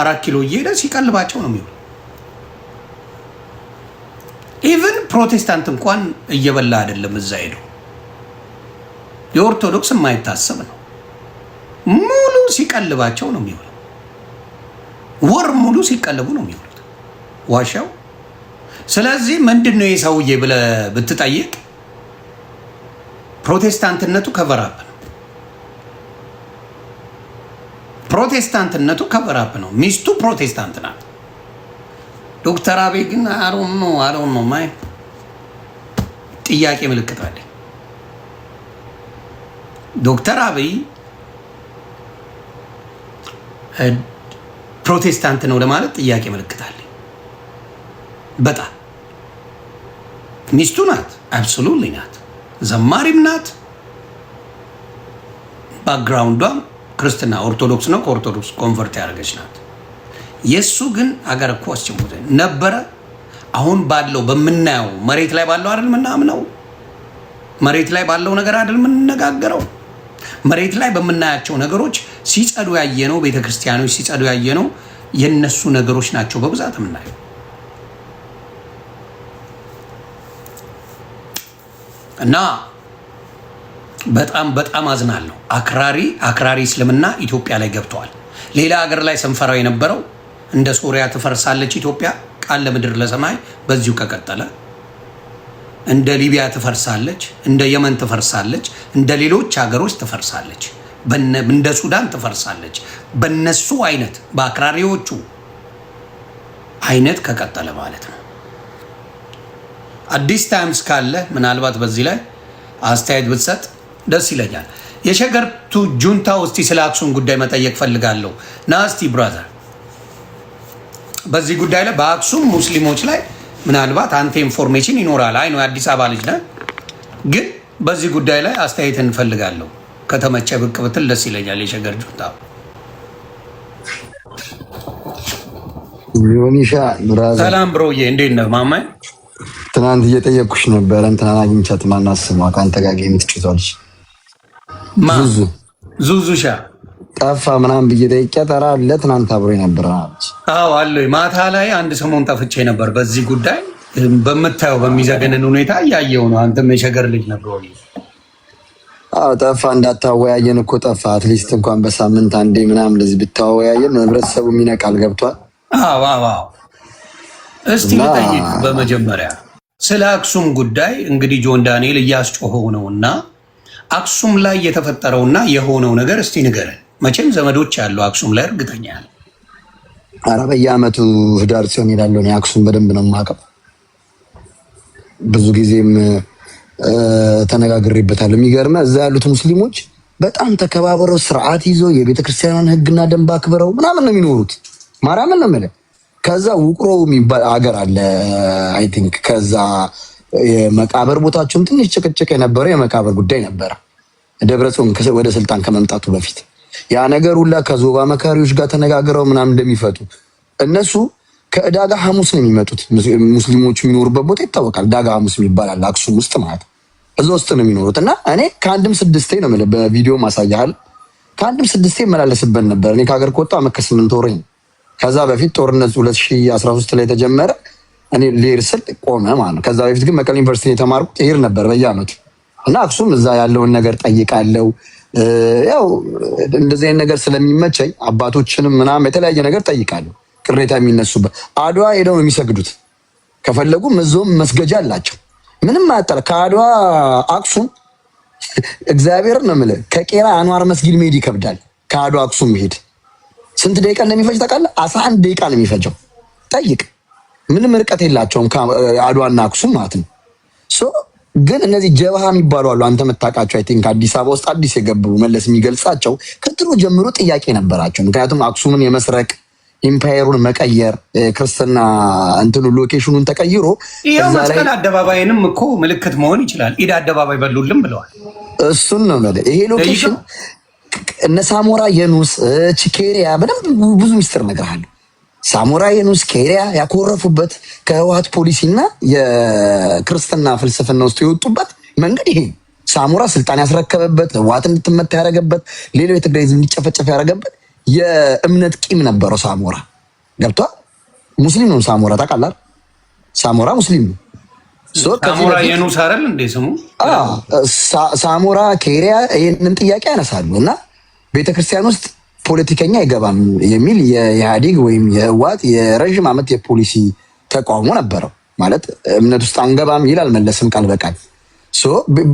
A: 4 ኪሎ እየሄደ ሲቀልባቸው ነው የሚውሉ። ኢቭን ፕሮቴስታንት እንኳን እየበላ አይደለም እዛ ሄዶ። የኦርቶዶክስ የማይታሰብ ነው። ሙሉ ሲቀልባቸው ነው የሚውሉ። ወር ሙሉ ሲቀልቡ ነው የሚውሉት ዋሻው። ስለዚህ ምንድነው የሰውዬ ብለህ ብትጠይቅ ፕሮቴስታንትነቱ ከቨራፕ ነው። ፕሮቴስታንትነቱ ከቨራፕ ነው። ሚስቱ ፕሮቴስታንት ናት። ዶክተር አብይ ግን አሮን ነው ማይ ጥያቄ ምልክት አለ። ዶክተር አብይ ፕሮቴስታንት ነው ለማለት ጥያቄ ምልክት አለ። በጣም ሚስቱ ናት፣ አብሶሉትሊ ናት። ዘማሪም ናት። ባክግራውንዷም ክርስትና ኦርቶዶክስ ነው። ከኦርቶዶክስ ኮንቨርት ያደረገች ናት። የሱ ግን አገር እኮ አስቸሙት ነበረ። አሁን ባለው በምናየው መሬት ላይ ባለው አይደል ምናምነው መሬት ላይ ባለው ነገር አይደል የምንነጋገረው? መሬት ላይ በምናያቸው ነገሮች ሲጸዱ ያየነው፣ ቤተክርስቲያኖች ሲጸዱ ያየነው የነሱ ነገሮች ናቸው በብዛት የምናየው። እና በጣም አዝናለሁ። አክራሪ እስልምና ኢትዮጵያ ላይ ገብተዋል። ሌላ ሀገር ላይ ስንፈራው የነበረው እንደ ሶሪያ ትፈርሳለች ኢትዮጵያ ቃል ለምድር ለሰማይ በዚሁ ከቀጠለ፣ እንደ ሊቢያ ትፈርሳለች፣ እንደ የመን ትፈርሳለች፣ እንደ ሌሎች ሀገሮች ትፈርሳለች፣ እንደ ሱዳን ትፈርሳለች። በነሱ አይነት በአክራሪዎቹ አይነት ከቀጠለ ማለት ነው። አዲስ ታይምስ ካለ ምናልባት በዚህ ላይ አስተያየት ብትሰጥ ደስ ይለኛል። የሸገርቱ ጁንታ ውስጥ ስለ አክሱም ጉዳይ መጠየቅ ፈልጋለሁ። ናስቲ ብራዘር፣ በዚህ ጉዳይ ላይ በአክሱም ሙስሊሞች ላይ ምናልባት አንተ ኢንፎርሜሽን ይኖራል። አይ ነው የአዲስ አበባ ልጅ ነህ፣ ግን በዚህ ጉዳይ ላይ አስተያየት እንፈልጋለሁ። ከተመቸ ብቅ ብትል ደስ ይለኛል። የሸገር ጁንታ
B: ዮኒሻ ብራዘር፣
A: ሰላም ብሮዬ፣ እንዴት ነህ ማማይ?
B: ትናንት እየጠየቅኩሽ ነበረ። እንትናን አግኝቻት ማናት ስሟ ከአንተ ጋር ጌም ትጫወታለች
A: ዙዙሻ
B: ጠፋ ምናምን ብዬ ጠይቄያት ኧረ አለ ትናንት አብሮኝ ነበር አለች።
A: አዎ አለ። ማታ ላይ አንድ ሰሞን ጠፍቼ ነበር በዚህ ጉዳይ። በምታየው በሚዘገንን ሁኔታ እያየው ነው። አንተም የሸገር ልጅ ነበር ወይ?
B: አዎ ጠፋ። እንዳታወያየን እኮ ጠፋ። አትሊስት እንኳን በሳምንት አንዴ ምናምን ለዚህ ብታወያየን ህብረተሰቡ የሚነቃል። ገብቷል?
A: አዎ። እስቲ ልጠይቅ በመጀመሪያ ስለ አክሱም ጉዳይ እንግዲህ ጆን ዳንኤል እያስጮኸው ነውና አክሱም ላይ የተፈጠረውና የሆነው ነገር እስቲ ንገረን። መቼም ዘመዶች ያሉ አክሱም ላይ እርግጠኛ ያለ።
B: ኧረ በየዓመቱ ህዳር ሲሆን ሄዳለሁ እኔ አክሱም በደንብ ነው የማውቀው። ብዙ ጊዜም ተነጋግሬበታለሁ። የሚገርመህ እዛ ያሉት ሙስሊሞች በጣም ተከባብረው ስርዓት ይዘው የቤተክርስቲያኗን ህግና ደንብ አክብረው ምናምን ነው የሚኖሩት። ማርያምን ነው የምልህ። ከዛ ውቅሮ የሚባል አገር አለ አይ ቲንክ። ከዛ የመቃብር ቦታቸውን ትንሽ ጭቅጭቅ የነበረ የመቃብር ጉዳይ ነበረ ደብረጽዮን ወደ ስልጣን ከመምጣቱ በፊት። ያ ነገር ሁላ ከዞባ መካሪዎች ጋር ተነጋግረው ምናምን እንደሚፈቱ እነሱ ከዕዳጋ ሐሙስ ነው የሚመጡት። ሙስሊሞች የሚኖሩበት ቦታ ይታወቃል። ዳጋ ሐሙስ የሚባል አክሱም ውስጥ ማለት እዛ ውስጥ ነው የሚኖሩት። እና እኔ ከአንድም ስድስቴ ነው የምልህ፣ በቪዲዮ ማሳያል። ከአንድም ስድስቴ መላለስበት ነበር። እኔ ከሀገር ከወጣሁ ዓመት ከ8 ወር። ከዛ በፊት ጦርነት 2013 ላይ ተጀመረ። እኔ ልሄድ ስል ቆመ ማለት ነው። ከዛ በፊት ግን መቀሌ ዩኒቨርሲቲ የተማርኩት ይሄድ ነበር በየዓመቱ እና አክሱም እዛ ያለውን ነገር ጠይቃለሁ። ያው እንደዚህ አይነት ነገር ስለሚመቸኝ አባቶችንም ምናምን የተለያየ ነገር ጠይቃለሁ። ቅሬታ የሚነሱበት አድዋ ሄደው ነው የሚሰግዱት። ከፈለጉ መዞም መስገጃ አላቸው። ምንም አያጣላ። ከአድዋ አክሱም እግዚአብሔር ነው የምልህ፣ ከቄራ አንዋር መስጊድ መሄድ ይከብዳል። ከአድዋ አክሱም መሄድ ስንት ደቂቃ እንደሚፈጅ ታውቃለህ? 11 ደቂቃ ነው የሚፈጀው። ጠይቅ። ምንም ርቀት የላቸውም ከአድዋና አክሱም ማለት ነው። ግን እነዚህ ጀብሃ የሚባሉ አሉ፣ አንተ የምታውቃቸው አይ ቲንክ አዲስ አበባ ውስጥ አዲስ የገቡ መለስ የሚገልጻቸው ከድሮ ጀምሮ ጥያቄ ነበራቸው። ምክንያቱም አክሱምን የመስረቅ ኢምፓየሩን መቀየር ክርስትና እንትኑ ሎኬሽኑን ተቀይሮ
A: መስቀል አደባባይንም እኮ ምልክት መሆን ይችላል። ኢድ አደባባይ በሉልም ብለዋል።
B: እሱን ነው ማለት ይሄ ሎኬሽን እነ ሳሞራ የኑስ ኬሪያ በደንብ ብዙ ሚስጥር ነገር አለ። ሳሞራ የኑስ ኬሪያ ያኮረፉበት ከህወሓት ፖሊሲና የክርስትና ፍልስፍና ውስጥ የወጡበት መንገድ ይሄ ሳሞራ ስልጣን ያስረከበበት፣ ህወሓት እንድትመታ ያደረገበት፣ ሌላው የትግራይ ህዝብ እንዲጨፈጨፍ ያደረገበት የእምነት ቂም ነበረው። ሳሞራ ገብቷል። ሙስሊም ነው ሳሞራ፣ ታውቃለህ? ሳሞራ ሙስሊም ነው።
A: ሳሞራ የኑስ አይደል እንዴ ስሙ?
B: ሳሞራ ኬሪያ ይህንን ጥያቄ ያነሳሉ እና ቤተክርስቲያን ውስጥ ፖለቲከኛ አይገባም የሚል የኢህአዴግ ወይም የህወሓት የረዥም ዓመት የፖሊሲ ተቃውሞ ነበረው። ማለት እምነት ውስጥ አንገባም ይላል መለስም ቃል በቃል።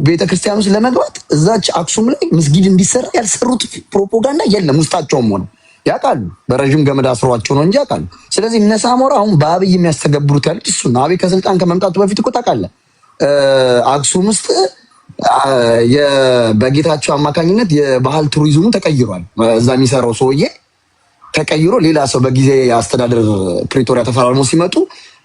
B: ቤተክርስቲያን ውስጥ ለመግባት እዛች አክሱም ላይ መስጊድ እንዲሰራ ያልሰሩት ፕሮፓጋንዳ የለም። ውስጣቸውም ሆነ ያውቃሉ። በረዥም ገመድ አስሯቸው ነው እንጂ ያውቃሉ። ስለዚህ እነ ሳሞራ አሁን በአብይ የሚያስተገብሩት ያሉት እሱ ነው። አብይ ከስልጣን ከመምጣቱ በፊት እኮ ታውቃለህ አክሱም ውስጥ በጌታቸው አማካኝነት የባህል ቱሪዝሙ ተቀይሯል። እዛ የሚሰራው ሰውዬ ተቀይሮ ሌላ ሰው በጊዜ አስተዳደር ፕሪቶሪያ ተፈራርሞ ሲመጡ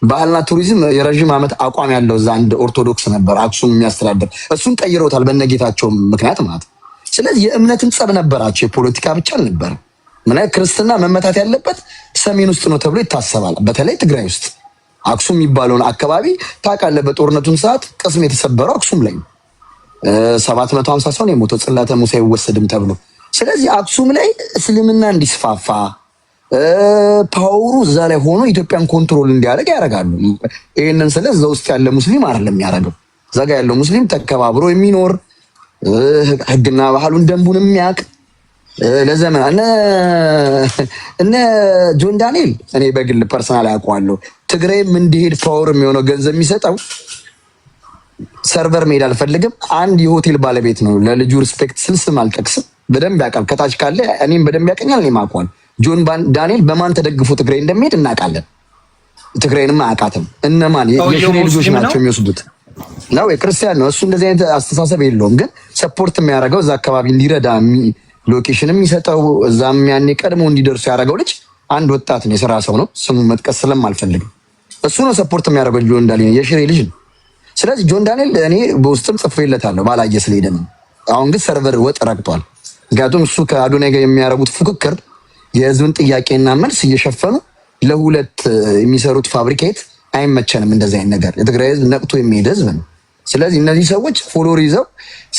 B: ባህልና ቱሪዝም የረዥም ዓመት አቋም ያለው እዛ አንድ ኦርቶዶክስ ነበር አክሱም የሚያስተዳድር፣ እሱን ቀይረውታል በነጌታቸው ምክንያት ማለት። ስለዚህ የእምነትን ጸብ ነበራቸው፣ የፖለቲካ ብቻ አልነበረም። ምን ክርስትና መመታት ያለበት ሰሜን ውስጥ ነው ተብሎ ይታሰባል። በተለይ ትግራይ ውስጥ አክሱም የሚባለውን አካባቢ ታውቃለህ። በጦርነቱን ሰዓት ቅስም የተሰበረው አክሱም ላይ ነው። 750 ሰው ነው የሞተው ጽላተ ሙሴ አይወሰድም ተብሎ። ስለዚህ አክሱም ላይ እስልምና እንዲስፋፋ ፓወሩ እዛ ላይ ሆኖ ኢትዮጵያን ኮንትሮል እንዲያደርግ ያደርጋሉ። ይህንን ስለ እዛ ውስጥ ያለ ሙስሊም አይደለም የሚያደርገው። እዛ ጋ ያለው ሙስሊም ተከባብሮ የሚኖር ህግና ባህሉን ደንቡን የሚያውቅ ለዘመን እነ ጆን ዳንኤል እኔ በግል ፐርሰናል ያውቀዋለሁ። ትግራይም እንዲሄድ ፓወር የሚሆነው ገንዘብ የሚሰጠው ሰርቨር መሄድ አልፈልግም። አንድ የሆቴል ባለቤት ነው። ለልጁ ሪስፔክት ስል ስም አልጠቅስም። በደንብ ያውቃል። ከታች ካለ እኔም በደንብ ያውቀኛል። እኔም አውቀዋለሁ። ጆን ዳንኤል በማን ተደግፎ ትግራይ እንደሚሄድ እናውቃለን። ትግራይንም አያውቃትም። እነማን የሽኔ ልጆች ናቸው የሚወስዱት ነው። የክርስቲያን ነው እሱ። እንደዚህ አይነት አስተሳሰብ የለውም። ግን ሰፖርት የሚያደርገው እዛ አካባቢ እንዲረዳ ሎኬሽን የሚሰጠው እዛም ያኔ ቀድሞ እንዲደርሱ ያደረገው ልጅ አንድ ወጣት ነው። የስራ ሰው ነው። ስሙ መጥቀስ ስለማልፈልግም እሱ ነው ሰፖርት የሚያደርገው። ጆን ዳንኤል የሽሬ ልጅ ነው። ስለዚህ ጆን ዳንኤል እኔ በውስጥም ጽፌለታለሁ ባላየ ስለሄደ ነው። አሁን ግን ሰርቨር ወጥ ረግጧል። ምክንያቱም እሱ ከአዶናይ ጋር የሚያደርጉት ፉክክር የህዝብን ጥያቄና መልስ እየሸፈኑ ለሁለት የሚሰሩት ፋብሪኬት አይመቸንም። እንደዚህ አይነት ነገር የትግራይ ህዝብ ነቅቶ የሚሄድ ህዝብ ነው። ስለዚህ እነዚህ ሰዎች ፎሎወር ይዘው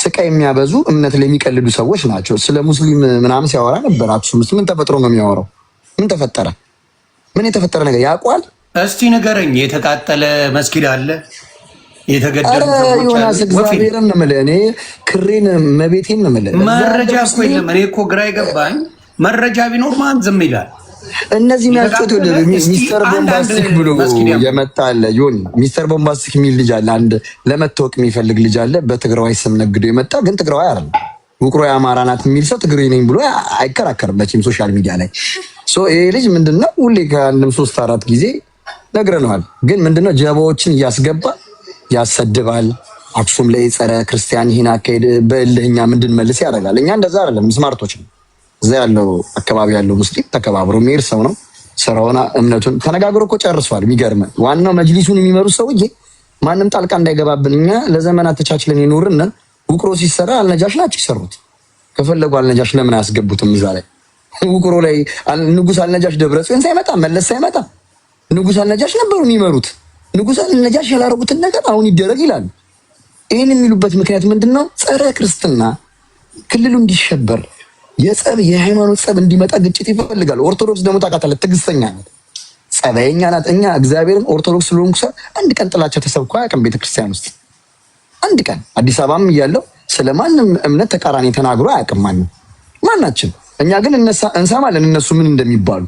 B: ስቃይ የሚያበዙ እምነት ላይ የሚቀልዱ ሰዎች ናቸው። ስለ ሙስሊም ምናምን ሲያወራ ነበር። አክሱም ውስጥ ምን ተፈጥሮ ነው የሚያወራው? ምን ተፈጠረ? ምን የተፈጠረ ነገር ያውቋል?
A: እስቲ ንገረኝ። የተቃጠለ መስጊድ አለ? የተገደሉ
B: ዮናስ እግዚአብሔርን ነው የምልህ። እኔ ክሬን መቤቴን ነው የምልህ።
A: መረጃ እኮ የለም። እኔ እኮ ግራ የገባኝ መረጃ ቢኖር ማን ዝም ይላል?
B: እነዚህ ናቸው። ሚስተር ቦምባስቲክ ብሎ የመጣለ ዮኒ ሚስተር ቦምባስቲክ የሚል ልጅ አለ። አንድ ለመታወቅ የሚፈልግ ልጅ አለ። በትግራዋይ ስም ነግዶ የመጣ ግን ትግራዋይ አይደለም። ውቅሮ የአማራ ናት የሚል ሰው ትግሬ ነኝ ብሎ አይከራከርም መቼም ሶሻል ሚዲያ ላይ። ይሄ ልጅ ምንድነው ሁሌ ከአንድም 3-4 ጊዜ ነግረነዋል። ግን ምንድነው ጀባዎችን እያስገባ ያሰድባል። አክሱም ላይ ጸረ ክርስቲያን ይህን አካሄድ በእልህኛ ምንድን መልስ ያደርጋል። እኛ እንደዛ አይደለም፣ ስማርቶች ነው። እዛ ያለው አካባቢ ያለው ሙስሊም ተከባብሮ የሚሄድ ሰው ነው። ስራውና እምነቱን ተነጋግሮ እኮ ጨርሷል። የሚገርም ዋናው መጅሊሱን የሚመሩ ሰውዬ ማንም ጣልቃ እንዳይገባብን እኛ ለዘመናት ተቻችለን የኖርን። ውቅሮ ሲሰራ አልነጃሽ ናቸው የሰሩት። ከፈለጉ አልነጃሽ ለምን አያስገቡትም? እዛ ላይ ውቅሮ ላይ ንጉስ አልነጃሽ ደብረ ጽዮን ሳይመጣ መለስ ሳይመጣ ንጉስ አልነጃሽ ነበሩ የሚመሩት። ንጉስ አልነጃሽ ያላረጉትን ነገር አሁን ይደረግ ይላሉ። ይህን የሚሉበት ምክንያት ምንድን ነው? ጸረ ክርስትና ክልሉ እንዲሸበር የሃይማኖት ጸብ እንዲመጣ ግጭት ይፈልጋሉ። ኦርቶዶክስ ደግሞ ታውቃታለህ፣ ትዕግስተኛ ናት፣ ጸባየኛ ናት። እኛ እግዚአብሔርን ኦርቶዶክስ ስለሆንኩ ሰው አንድ ቀን ጥላቻ ተሰብኮ አያውቅም ቤተክርስቲያን ውስጥ አንድ ቀን። አዲስ አበባም እያለው ስለማንም እምነት ተቃራኒ ተናግሮ አያውቅም ማናችን። እኛ ግን እንሰማለን እነሱ ምን እንደሚባሉ።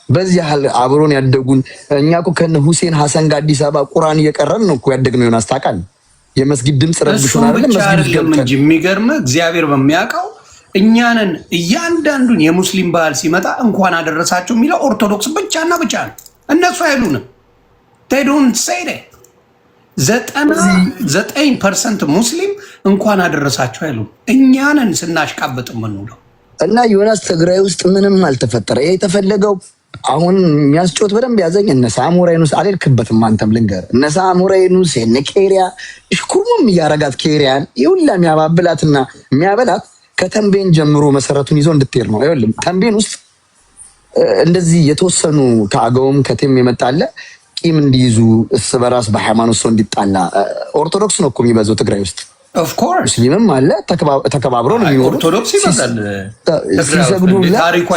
B: በዚህ ያህል አብሮን ያደጉን እኛ እኮ ከነ ሁሴን ሐሰን ጋር አዲስ አበባ ቁርአን እየቀረን ነው እኮ ያደግነው። ዮናስ ታውቃለህ፣ የመስጊድ ድምፅ ረብሹን አይደለም መስጊድ ገብተን እንጂ የሚገርምህ እግዚአብሔር በሚያውቀው እኛንን እያንዳንዱን የሙስሊም ባህል ሲመጣ እንኳን አደረሳቸው የሚለው ኦርቶዶክስ ብቻና ብቻ ነው። እነሱ አይሉንም። they don't say that 99% ሙስሊም እንኳን አደረሳቸው አይሉም። እኛንን ስናሽቃበጥ የምንውለው እና ዮናስ ትግራይ ውስጥ ምንም አልተፈጠረ። ይሄ የተፈለገው አሁን የሚያስጮት በደንብ ያዘኝ እነ ሳሙራይኑስ አልልክበትም። አንተም ልንገርህ እነ ሳሙራይኑስ የነ ኬሪያ ሽኩርሙም እያረጋት ኬሪያን ይሁላ የሚያባብላትና የሚያበላት ከተንቤን ጀምሮ መሰረቱን ይዞ እንድትሄድ ነው። አይደለም ተንቤን ውስጥ እንደዚህ የተወሰኑ ከአገውም ከቴም የመጣለ ቂም እንዲይዙ እስ በራስ በሃይማኖት ሰው እንዲጣላ ኦርቶዶክስ ነው እኮ የሚበዛው ትግራይ ውስጥ።
A: ኦፍ ኮርስ
B: ሙስሊምም አለ ተከባብረው ነው የሚኖሩት።
A: ኦርቶዶክስ ይበዛል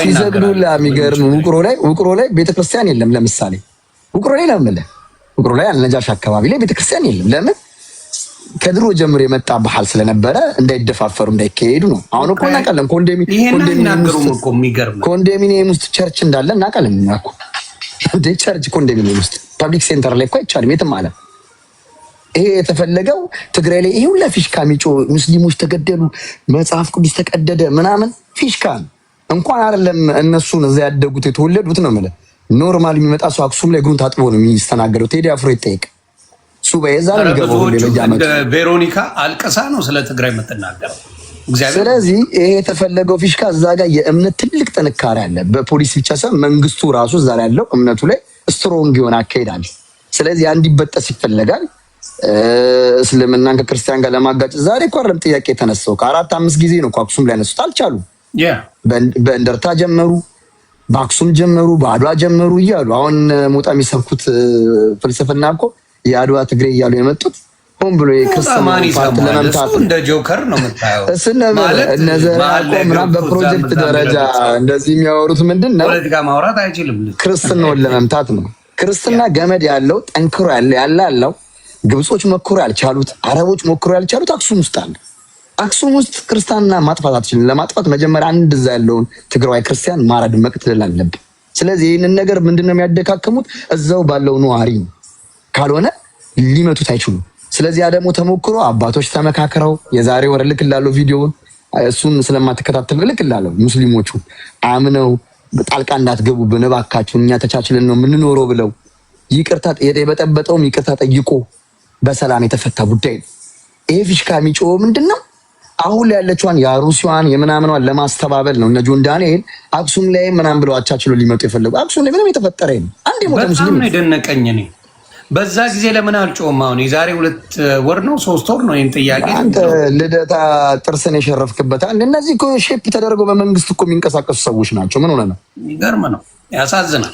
B: ሲሰግዱላ የሚገርም ውቅሮ ላይ ቤተክርስቲያን የለም። ለምሳሌ ውቅሮ ላይ ለምን ውቅሮ ላይ አልነጃሽ አካባቢ ላይ ቤተክርስቲያን የለም። ለምን? ከድሮ ጀምሮ የመጣ ባህል ስለነበረ እንዳይደፋፈሩ እንዳይካሄዱ ነው። አሁን እኮ እናውቃለን ኮንዶሚኒየም ውስጥ ቸርች እንዳለ እናውቃለን። እኮ እንደ ቸርች ኮንዶሚኒየም ውስጥ ፐብሊክ ሴንተር ላይ እኮ አይቻልም የትም አለ። ይሄ የተፈለገው ትግራይ ላይ ይሄ ሁላ ፊሽካ ሚጮ ሙስሊሞች ተገደሉ፣ መጽሐፍ ቅዱስ ተቀደደ ምናምን ፊሽካ እንኳን አይደለም እነሱን እዛ ያደጉት የተወለዱት ነው የምልህ። ኖርማል የሚመጣ ሰው አክሱም ላይ እግሩን ታጥቦ ነው የሚስተናገደው። ቴዲ አፍሮ ይጠይቅ
A: ቬሮኒካ አልቀሳ ነው ስለ ትግራይ የምትናገረው።
B: ስለዚህ ይሄ የተፈለገው ፊሽካ እዛ ጋር የእምነት ትልቅ ጥንካሬ አለ። በፖሊስ ብቻ ሳይሆን መንግስቱ ራሱ እዛ ላይ ያለው እምነቱ ላይ ስትሮንግ የሆነ አካሄዳል። ስለዚህ እንዲበጠስ ይፈለጋል። እስልምናን ከክርስቲያን ጋር ለማጋጨት ዛሬ እኮ አይደለም ጥያቄ የተነሳው፣ ከ4-5 ጊዜ ነው አክሱም ላይ ያነሱት። አልቻሉም። በእንደርታ ጀመሩ፣ በአክሱም ጀመሩ፣ በአድዋ ጀመሩ እያሉ አሁን ሞጣ የሚሰብኩት ፍልስፍና እኮ የአድዋ ትግሬ እያሉ የመጡት ሆን ብሎ የክርስትና ፓርት ለመምታት
A: እንደ ጆከር ነው የምታየው።
B: እሱን እነዘራ ምናምን በፕሮጀክት ደረጃ እንደዚህ የሚያወሩት ምንድን ነው?
A: ፖለቲካ ማውራት አይችልም።
B: ክርስትናውን ለመምታት ነው። ክርስትና ገመድ ያለው ጠንክሮ ያለው ግብጾች ሞክሮ ያልቻሉት፣ አረቦች ሞክሮ ያልቻሉት አክሱም ውስጥ አለ። አክሱም ውስጥ ክርስቲያንና ማጥፋት አትችልም። ለማጥፋት መጀመሪያ አንድ እዛ ያለውን ትግራዋይ ክርስቲያን ማረድ መቅተል አለብን። ስለዚህ ይህንን ነገር ምንድነው የሚያደካክሙት? እዛው ባለው ነዋሪ ነው። ካልሆነ ሊመቱት አይችሉም። ስለዚህ ያ ደግሞ ተሞክሮ አባቶች ተመካክረው የዛሬ ወር እልክልሃለሁ ቪዲዮውን፣ እሱን ስለማትከታተል እልክልሃለሁ። ሙስሊሞቹ አምነው ጣልቃ እንዳትገቡብን እባካችሁ እኛ ተቻችለን ነው የምንኖረው ብለው ይቅርታ የበጠበጠውም ይቅርታ ጠይቆ በሰላም የተፈታ ጉዳይ ነው። ይሄ ፊሽካ የሚጮህ ምንድነው? አሁን ላይ ያለችዋን የአሩሲዋን የምናምኗን ለማስተባበል ነው። እነ ጆን ዳንኤል አክሱም ላይ ምናምን ብለው አቻችሎ ሊመጡ የፈለጉ አክሱም ላይ ምንም የተፈጠረ ነው። አንድ ሞተ ሙስሊም
A: ነው የደነቀኝ እኔ በዛ ጊዜ ለምን አልጮህም? አሁን የዛሬ 2 ወር ነው 3 ወር ነው ይሄን ጥያቄ
B: አንተ ልደታ ጥርስን የሸረፍክበታል። እነዚህ እኮ ሼፕ ተደርገው በመንግስት እኮ የሚንቀሳቀሱ ሰዎች ናቸው። ምን ሆነ ነው?
A: ይገርም ነው፣ ያሳዝናል።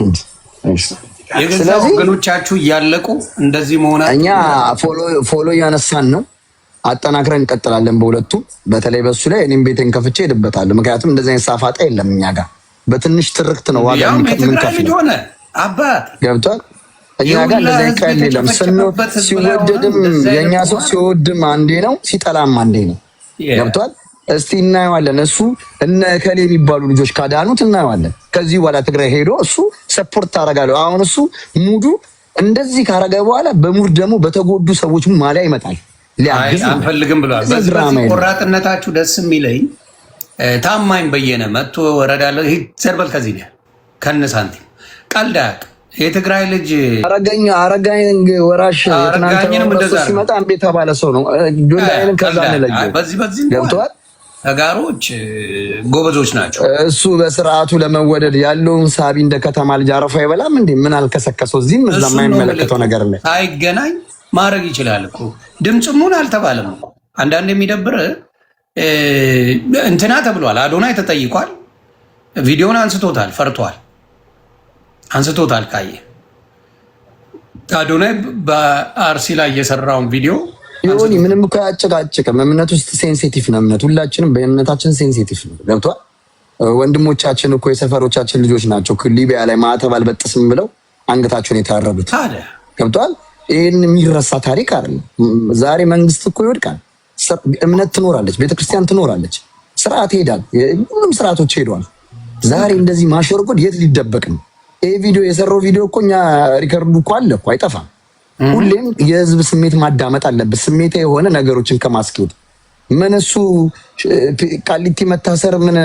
A: የገዛ ወገኖቻችሁ እያለቁ እንደዚህ መሆናችሁ
B: እኛ ፎሎ እያነሳን ነው። አጠናክረን እንቀጥላለን በሁለቱ። በተለይ በሱ ላይ እኔም ቤቴን ከፍቼ ሄድበታለሁ። ምክንያቱም እንደዚህ አይነት ሳፋጣ የለም እኛ ጋር። በትንሽ ትርክት ነው ዋጋ የምንከፍለው።
A: ሆነ አባት
B: ገብቷል። እኛ ጋር እንደዚህ አይነት ቀል የለም። ሲወደድም የእኛ ሰው ሲወድም አንዴ ነው፣ ሲጠላም አንዴ ነው። ገብቷል። እስቲ እናየዋለን። እሱ እነ ከሌ የሚባሉ ልጆች ካዳኑት እናየዋለን። ከዚህ በኋላ ትግራይ ሄዶ እሱ ሰፖርት ታደርጋለሁ። አሁን እሱ ሙዱ እንደዚህ ካረገ በኋላ በሙድ ደግሞ በተጎዱ ሰዎች ማሊያ ይመጣል።
A: አንፈልግም ብለዋል። በዚህ ቆራጥነታችሁ ደስ የሚለኝ ታማኝ በየነ መጥቶ ወረዳለ ዘርበል ከዚህ ነው ከነ ሳንቲም ቀልድ አያውቅም። የትግራይ ልጅ አረጋኝ ወራሽ
B: የትናንትናው ሲመጣ እምቢ የተባለ ሰው ነው። ጆንዳይን ከዛ ነው
A: በዚህ ገብተዋል። ተጋሮች ጎበዞች ናቸው።
B: እሱ በስርዓቱ ለመወደድ ያለውን ሳቢ እንደ ከተማ ልጅ አረፋ አይበላም እንዴ? ምን አልከሰከሰው? እዚህም እዛ የማይመለከተው ነገር ላይ
A: ሳይገናኝ ማድረግ ይችላል እኮ። ድምፅሙን አልተባለም እኮ። አንዳንድ የሚደብር እንትና ተብሏል። አዶናይ ተጠይቋል። ቪዲዮን አንስቶታል። ፈርቷል። አንስቶታል። ካየ አዶናይ በአርሲ ላይ የሰራውን ቪዲዮ
B: ይሁን ምንም እኮ አያጨቃጭቅም። እምነት ውስጥ ሴንሲቲቭ ነው። እምነት ሁላችንም በእምነታችን ሴንሲቲቭ ነው። ገብቷል። ወንድሞቻችን እኮ የሰፈሮቻችን ልጆች ናቸው። ሊቢያ ላይ ማዕተብ አልበጥስም ብለው አንገታቸውን የታረዱት ገብቷል። ይህን የሚረሳ ታሪክ አይደለም። ዛሬ መንግስት እኮ ይወድቃል፣ እምነት ትኖራለች፣ ቤተክርስቲያን ትኖራለች፣ ስርዓት ይሄዳል። ሁሉም ስርዓቶች ሄደዋል። ዛሬ እንደዚህ ማሸርጎድ የት ሊደበቅ ነው? ይህ ቪዲዮ የሰራው ቪዲዮ እኮ እኛ ሪከርዱ እኮ አለ እኮ አይጠፋም። ሁሌም የህዝብ ስሜት ማዳመጥ አለበት። ስሜት የሆነ ነገሮችን ከማስኬድ ምን እሱ ቃሊቲ መታሰር ምን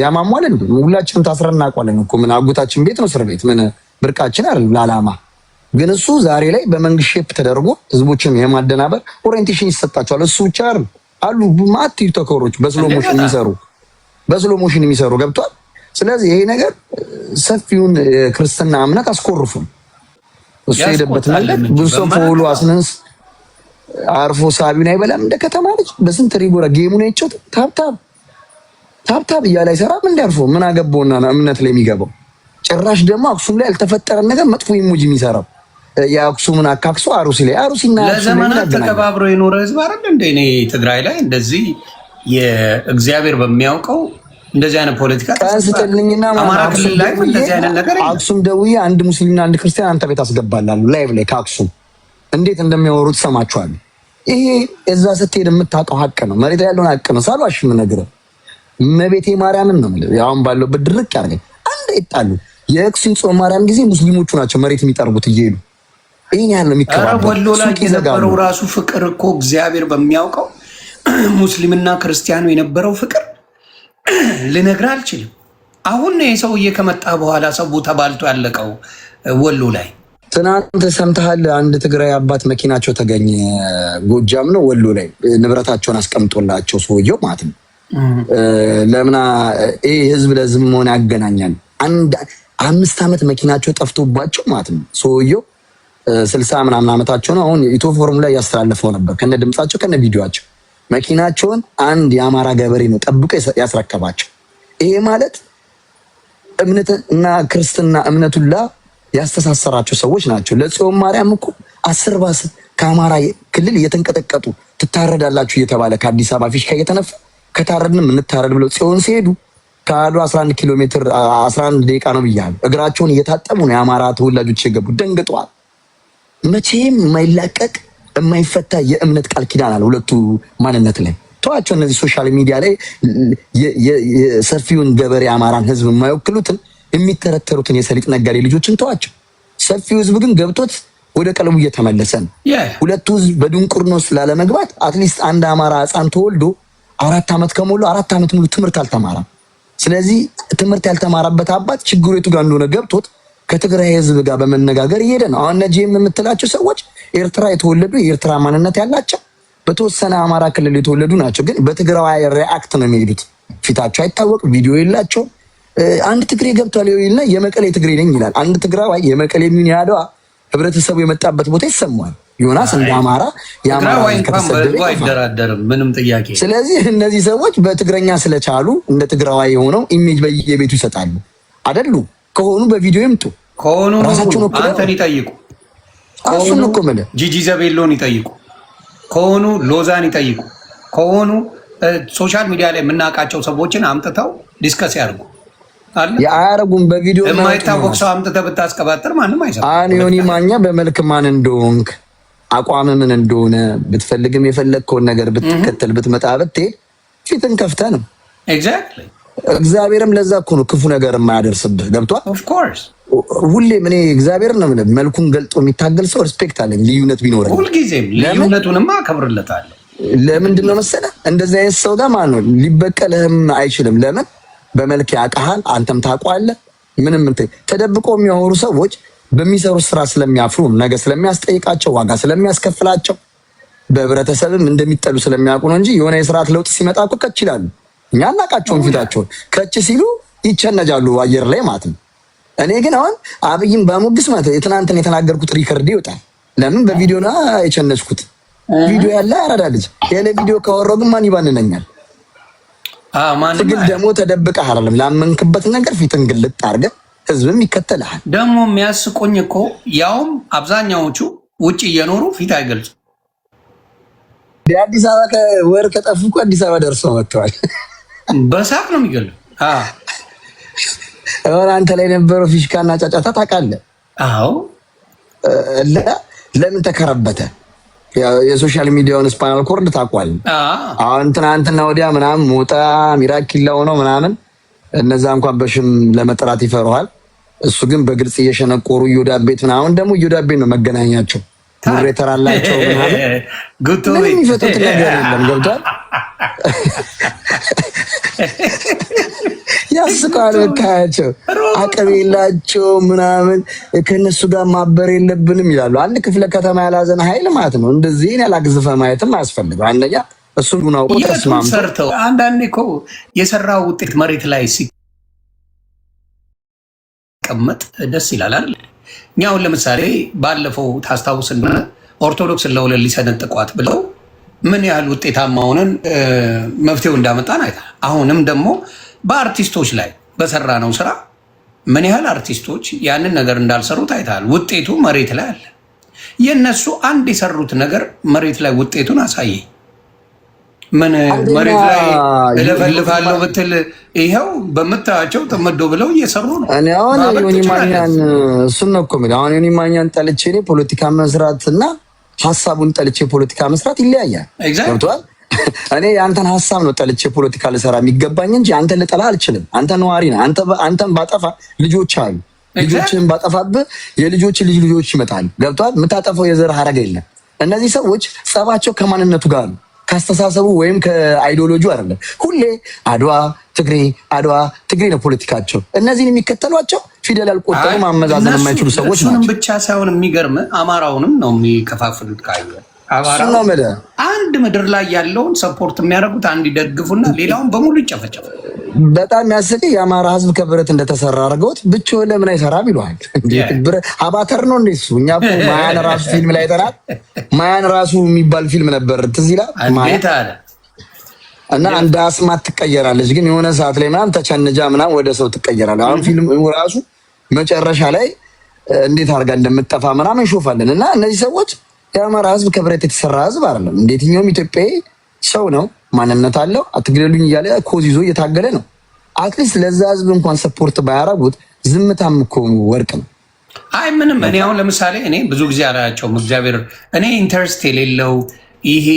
B: ያማሟል እንዴ? ሁላችንም ታስረን እናውቃለን እኮ። ምን አጎታችን ቤት ነው እስር ቤት? ምን ብርቃችን አይደል ለዓላማ። ግን እሱ ዛሬ ላይ በመንግስት ሼፕ ተደርጎ ህዝቦችን የማደናበር ኦሪየንቴሽን ይሰጣቸዋል። እሱ ብቻ አይደል አሉ ማት ቲክቶከሮች በስሎ ሞሽን የሚሰሩ ገብቷል። ስለዚህ ይሄ ነገር ሰፊውን ክርስትና እምነት አስኮርፉን። እሱ ሄደበት ማለት ብዙ ሰው ፎሎ አስነስ አርፎ ሳቢውን አይበላም። እንደ ከተማ ልጅ በስንት ሪጎራ ጌሙን አይጮት ታብታብ እያለ አይሰራም። እንዲያርፎ ምን አገባውና እምነት ላይ የሚገባው? ጭራሽ ደግሞ አክሱም ላይ ያልተፈጠረ ነገር መጥፎ ኢሞጂ የሚሰራው የአክሱምን አካክሶ አሩሲና
A: ለዘመናት ተከባብሮ የኖረ ህዝብ አይደል እንደ እኔ ትግራይ ላይ እንደዚህ የእግዚአብሔር በሚያውቀው እንደዚህ አይነት ፖለቲካ
B: ታንስተልኝና
A: አማራ ክልል ላይ እንደዚህ አይነት ነገር
B: አክሱም ደውዬ አንድ ሙስሊምና አንድ ክርስቲያን አንተ ቤት አስገባላለሁ ላይቭ ላይ ከአክሱም እንዴት እንደሚያወሩት ሰማችኋለሁ። ይሄ እዛ ስትሄድ የምታውቀው ሀቅ ነው። መሬት ላይ ያለውን ሀቅ ነው። ሳልዋሽ የምነግርህ እመቤቴ ማርያምን ነው የምልህ። ያውን ባለውበት ድርቅ ያደርገኝ አንድ ይጣሉ የአክሱም ጾም ማርያም ጊዜ ሙስሊሞቹ ናቸው መሬት የሚጠርጉት እየሄዱ ይሄን ያህል ነው የሚከባበሩ።
A: ወሎ ላይ የነበረው ራሱ ፍቅር እኮ እግዚአብሔር በሚያውቀው ሙስሊምና ክርስቲያኑ የነበረው ፍቅር ልነግርህ አልችልም። አሁን ነው የሰውዬ ከመጣ በኋላ ሰው ተባልቶ ያለቀው ወሎ ላይ።
B: ትናንት ሰምተሃል? አንድ ትግራይ አባት መኪናቸው ተገኘ። ጎጃም ነው ወሎ ላይ ንብረታቸውን አስቀምጦላቸው ሰውየው ማለት ነው። ለምና ይሄ ህዝብ ለህዝብ መሆን ያገናኛል። 5 ዓመት መኪናቸው ጠፍቶባቸው ማለት ነው። ሰውየው 60 ምናምን ዓመታቸው ነው። አሁን ኢትዮ ፎረም ላይ ያስተላለፈው ነበር ከነ ድምጻቸው ከነ ቪዲዮአቸው። መኪናቸውን አንድ የአማራ ገበሬ ነው ጠብቆ ያስረከባቸው። ይሄ ማለት እምነትና ክርስትና እምነቱላ ያስተሳሰራቸው ሰዎች ናቸው። ለጽዮን ማርያም እኮ ከአማራ ክልል እየተንቀጠቀጡ ትታረዳላችሁ እየተባለ ከአዲስ አበባ ፊሽካ እየተነፋ ከታረድንም እንታረድ ብለው ጽዮን ሲሄዱ ከአድዋ 11 ኪሎ ሜትር 11 ደቂቃ ነው ብያለሁ። እግራቸውን እየታጠቡ ነው የአማራ ተወላጆች የገቡ። ደንግጠዋል። መቼም የማይላቀቅ የማይፈታ የእምነት ቃል ኪዳን አለ ሁለቱ ማንነት ላይ። ተዋቸው እነዚህ ሶሻል ሚዲያ ላይ ሰፊውን ገበሬ አማራን ህዝብ የማይወክሉትን የሚተረተሩትን የሰሊጥ ነጋዴ ልጆችን ተዋቸው። ሰፊው ህዝብ ግን ገብቶት ወደ ቀለሙ እየተመለሰ ነው። ሁለቱ ህዝብ በድንቁርና ውስጥ ላለመግባት አትሊስት አንድ አማራ ህፃን ተወልዶ 4 ዓመት ከሞሉ 4 ዓመት ሙሉ ትምህርት አልተማራም። ስለዚህ ትምህርት ያልተማራበት አባት ችግሩ የቱ ጋር እንደሆነ ገብቶት ከትግራይ ህዝብ ጋር በመነጋገር እየሄደ ነው። አሁን ነጂም የምትላቸው ሰዎች ኤርትራ የተወለዱ የኤርትራ ማንነት ያላቸው በተወሰነ አማራ ክልል የተወለዱ ናቸው። ግን በትግራይ ሪአክት ነው የሚሄዱት። ፊታቸው አይታወቅ፣ ቪዲዮ የላቸው። አንድ ትግሬ ገብቷል ይልና የመቀሌ ትግሬ ነኝ ይላል። አንድ ትግራዋይ የመቀሌ ምን ያደዋ ህብረተሰቡ የመጣበት ቦታ ይሰማዋል። ዮናስ እንደ አማራ የአማራ ከተሰደደ
A: አይደራደርም፣ ምንም ጥያቄ።
B: ስለዚህ እነዚህ ሰዎች በትግረኛ ስለቻሉ እንደ ትግራዋይ የሆነው ኢሜጅ በየቤቱ ይሰጣሉ አይደሉ? ከሆኑ በቪዲዮ ይምጡ፣
A: ከሆኑ አንተን ይጠይቁ፣
B: እሱን እኮ ማለት
A: ጂጂ ዘቤሎን ይጠይቁ፣ ከሆኑ ሎዛን ይጠይቁ፣ ከሆኑ ሶሻል ሚዲያ ላይ የምናውቃቸው ሰዎችን አምጥተው ዲስከስ ያድርጉ።
B: የአያረጉም በቪዲዮ
A: የማይታወቅ ሰው አምጥተህ ብታስቀባጥር ማንም አይሰማም።
B: ዮኒ ማኛ በመልክ ማን እንደሆንክ አቋም ምን እንደሆነ ብትፈልግም የፈለግከውን ነገር ብትከተል ብትመጣ ብትሄድ ፊትን ከፍተህ ነው።
A: ኤግዛክትሊ።
B: እግዚአብሔርም ለዛ እኮ ነው ክፉ ነገር የማያደርስብህ። ገብቷል?
A: ኦፍ ኮርስ።
B: ሁሌም እኔ እግዚአብሔር ነው ማለት መልኩን ገልጦ የሚታገል ሰው ሪስፔክት አለኝ። ልዩነት ቢኖርም
A: ሁልጊዜም ልዩነቱንማ አከብርለታለሁ።
B: ለምንድን ነው መሰለህ እንደዚህ አይነት ሰው ጋር ማለት ነው ሊበቀልህም አይችልም። ለምን? በመልክ ያውቃሃል፣ አንተም ታውቀዋለህ። ምንም ተደብቆ የሚያወሩ ሰዎች በሚሰሩ ስራ ስለሚያፍሩ ነገ ስለሚያስጠይቃቸው ዋጋ ስለሚያስከፍላቸው በህብረተሰብም እንደሚጠሉ ስለሚያውቁ ነው እንጂ የሆነ የስርዓት ለውጥ ሲመጣ እኮ ከች ይላሉ። እኛ አናውቃቸውን ፊታቸውን ከች ሲሉ ይቸነጃሉ አየር ላይ ማለት ነው። እኔ ግን አሁን አብይም በሙግስ ማለት የትናንትን የተናገርኩት ሪከርድ ይወጣል። ለምን? በቪዲዮ ነው የቸነስኩት። ቪዲዮ ያለ አራዳ ልጅ የኔ ቪዲዮ ካወራው ግን ማን ይባንነኛል? ትግል ደግሞ ተደብቀህ አይደለም ላመንክበት ነገር ፊትን ግልጥ አድርገህ ህዝብም ይከተልሃል።
A: ደግሞ የሚያስቆኝ እኮ ያውም አብዛኛዎቹ ውጭ እየኖሩ ፊት አይገልጹ።
B: አዲስ አበባ ከወር ከጠፉ እኮ አዲስ አበባ ደርሰው መጥተዋል።
A: በሳቅ ነው የሚገሉ።
B: አንተ ላይ የነበረው ፊሽካና ጫጫታ ታውቃለህ?
A: አዎ።
B: ለምን ተከረበተ? የሶሻል ሚዲያውን ስፓይናል ኮርድ ታውቋል። አሁን ትናንትና ወዲያ ምናምን ሞጣ ሚራኪላ ሆኖ ምናምን እነዛ እንኳን በሽም ለመጥራት ይፈሩሃል። እሱ ግን በግልጽ እየሸነቆሩ እዮዳብ ቤት ምናምን ደግሞ እዮዳብ ቤት ነው መገናኛቸው። ሙሬተር አላቸው ምናምን ምንም የሚፈቱት ነገር የለም። ገብቷል? ያስቃል። በቃቸው አቅም የላቸው ምናምን ከነሱ ጋር ማበር የለብንም ይላሉ። አንድ ክፍለ ከተማ ያላዘን ኃይል ማለት ነው። እንደዚህ ያላግዝፈ ማየትም አያስፈልግም። አንደኛ እሱን ጉናው ተስማምቶ
A: ሰርተው አንዳንዴ እኮ የሰራው ውጤት መሬት ላይ ሲቀመጥ ደስ ይላል አይደል? እኛ አሁን ለምሳሌ ባለፈው ታስታውስ እንደሆነ ኦርቶዶክስን ለሁለት ሊሰነጥቋት ብለው ምን ያህል ውጤታማ ሆነን መፍትሄው እንዳመጣን አይተሃል። አሁንም ደግሞ በአርቲስቶች ላይ በሰራ ነው ስራ ምን ያህል አርቲስቶች ያንን ነገር እንዳልሰሩት አይተሃል። ውጤቱ መሬት ላይ አለ። የእነሱ አንድ የሰሩት ነገር መሬት ላይ ውጤቱን አሳየ። ምን መሬት ላይ እለፈልፋለሁ ብትል ይኸው በምታያቸው ተመዶ ብለው እየሰሩ ነው።
B: እኔ አሁን ዮኒ ማኛን እሱን ነው እኮ የምልህ። አሁን ዮኒ ማኛን ጠልቼ እኔ ፖለቲካ መስራት እና ሀሳቡን ጠልቼ ፖለቲካ መስራት ይለያያል። ገብቶሃል? እኔ የአንተን ሀሳብ ነው ጠልቼ ፖለቲካ ልሰራ የሚገባኝ እንጂ አንተን ልጠላ አልችልም። አንተ ነዋሪ ነህ። አንተን ባጠፋ ልጆች አሉ። ልጆችን ባጠፋብህ የልጆች ልጆች ይመጣሉ። ገብቶሃል? የምታጠፋው የዘር ሀረግ የለም። እነዚህ ሰዎች ጸባቸው ከማንነቱ ጋር ነው፣ ካስተሳሰቡ ወይም ከአይዲዮሎጂው አይደለም። ሁሌ አድዋ ትግሬ ነው ፖለቲካቸው። እነዚህን የሚከተሏቸው ፊደል አልቆጠሩ ማመዛዘን የማይችሉ ሰዎች ናቸው።
A: እሱንም ብቻ ሳይሆን የሚገርም አማራውንም ነው የሚከፋፍሉት። አንድ ምድር ላይ ያለውን ሰፖርት የሚያደርጉት አንድ ይደግፉና ሌላውን በሙሉ ይጨፈጨፉ።
B: በጣም የሚያስቅ የአማራ ህዝብ ከብረት እንደተሰራ አድርገውት ብቻውን ለምን አይሰራም ይለዋል። አባተር ነው እንደ እሱ። እኛ ማያን ራሱ ፊልም ላይ አይተናል። ማያን ራሱ የሚባል ፊልም ነበር፣ ትዝ ይላል። እና እንደ አስማት ትቀየራለች፣ ግን የሆነ ሰዓት ላይ ምናምን ተቸንጃ ምናምን ወደ ሰው ትቀየራለች። አሁን ፊልም ራሱ መጨረሻ ላይ እንዴት አድርጋ እንደምትጠፋ ምናምን እንሾፋለን። እና እነዚህ ሰዎች የአማራ ህዝብ ከብረት የተሰራ ህዝብ አይደለም። እንደየትኛውም ኢትዮጵያዊ ሰው ነው፣ ማንነት አለው። አትግደሉኝ እያለ ኮዝ ይዞ እየታገለ ነው። አትሊስት ለዛ ህዝብ እንኳን ሰፖርት ባያረጉት ዝምታም እኮ ወርቅ ነው።
A: አይ ምንም እኔ አሁን ለምሳሌ እኔ ብዙ ጊዜ አላያቸውም። እግዚአብሔር እኔ ኢንተርስት የሌለው ይሄ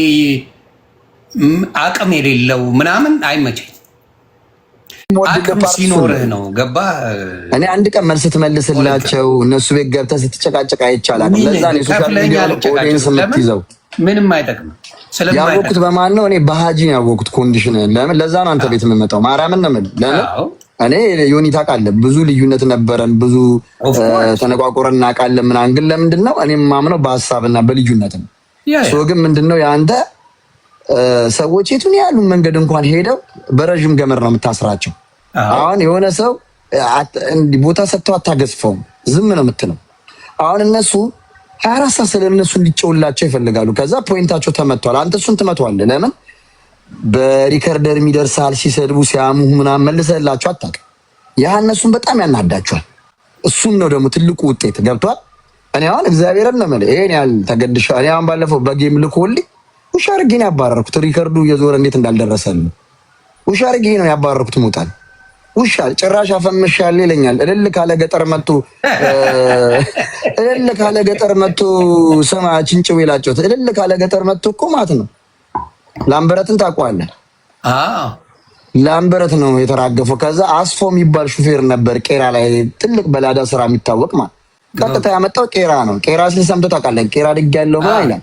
A: አቅም የሌለው ምናምን አይመቸኝ። አቅም ሲኖርህ ነው ገባ። እኔ
B: አንድ ቀን መልስ ትመልስላቸው እነሱ ቤት ገብተህ ስትጨቃጨቅ አይቻላል። ለዛ ነው ሶሻል ሚዲያ ኦዲየንስ የምትይዘው
A: ምንም አይጠቅምም።
B: ያወቅኩት በማን ነው? እኔ በሃጂ ያወቅኩት ኮንዲሽን። ለምን ለዛ ነው አንተ ቤት የምመጣው። ማርያምን ነው የምልህ። ለምን እኔ ዮኒ ታውቃለህ፣ ብዙ ልዩነት ነበረን፣ ብዙ ተነቋቁረን እናውቃለን ምናምን። ግን ለምንድን ነው እኔ የማምነው በሀሳብና በልዩነት ነው። ሶ ግን ምንድነው የአንተ ሰዎች የቱን ያሉ መንገድ እንኳን ሄደው በረዥም ገመድ ነው የምታስራቸው። አሁን የሆነ ሰው ቦታ ሰጥተው አታገዝፈውም፣ ዝም ነው የምትለው። አሁን እነሱ 24 ሰዓት ስለ እነሱ እንዲጨውላቸው ይፈልጋሉ። ከዛ ፖይንታቸው ተመቷል፣ አንተ እሱን ትመቷለህ። ለምን በሪከርደር የሚደርሳል ሲሰድቡ ሲያሙህ ምናምን መልሰላቸው አታውቅም። ያ እነሱን በጣም ያናዳቸዋል። እሱም ነው ደግሞ ትልቁ ውጤት ገብቷል። እኔ አሁን እግዚአብሔርን ነው የምልህ ይሄን ያህል ተገድሻ። እኔ አሁን ባለፈው በጌም ልኮልኝ ውሻ አድርጌ ነው ያባረርኩት። ሪከርዱ እየዞረ እንዴት እንዳልደረሰልኝ ውሻ አድርጌ ነው ያባረርኩት። ሙታል ውሻ ጭራሽ አፈምሻል ይለኛል። እልል ካለ ገጠር መጥቶ ሰማ ጭንጭው ይላቸው። እልል ካለ ገጠር መጥቶ እኮ ማለት ነው ላምበረትን ታውቀዋለህ? ላምበረት ነው የተራገፈው። ከዛ አስፎ የሚባል ሹፌር ነበር ቄራ ላይ ትልቅ በላዳ ስራ የሚታወቅ ማለት ቀጥታ ያመጣው ቄራ ነው። ቄራ ሲል ሰምተህ ታውቃለህ? ቄራ ድግ ያለው ማለት ይላል።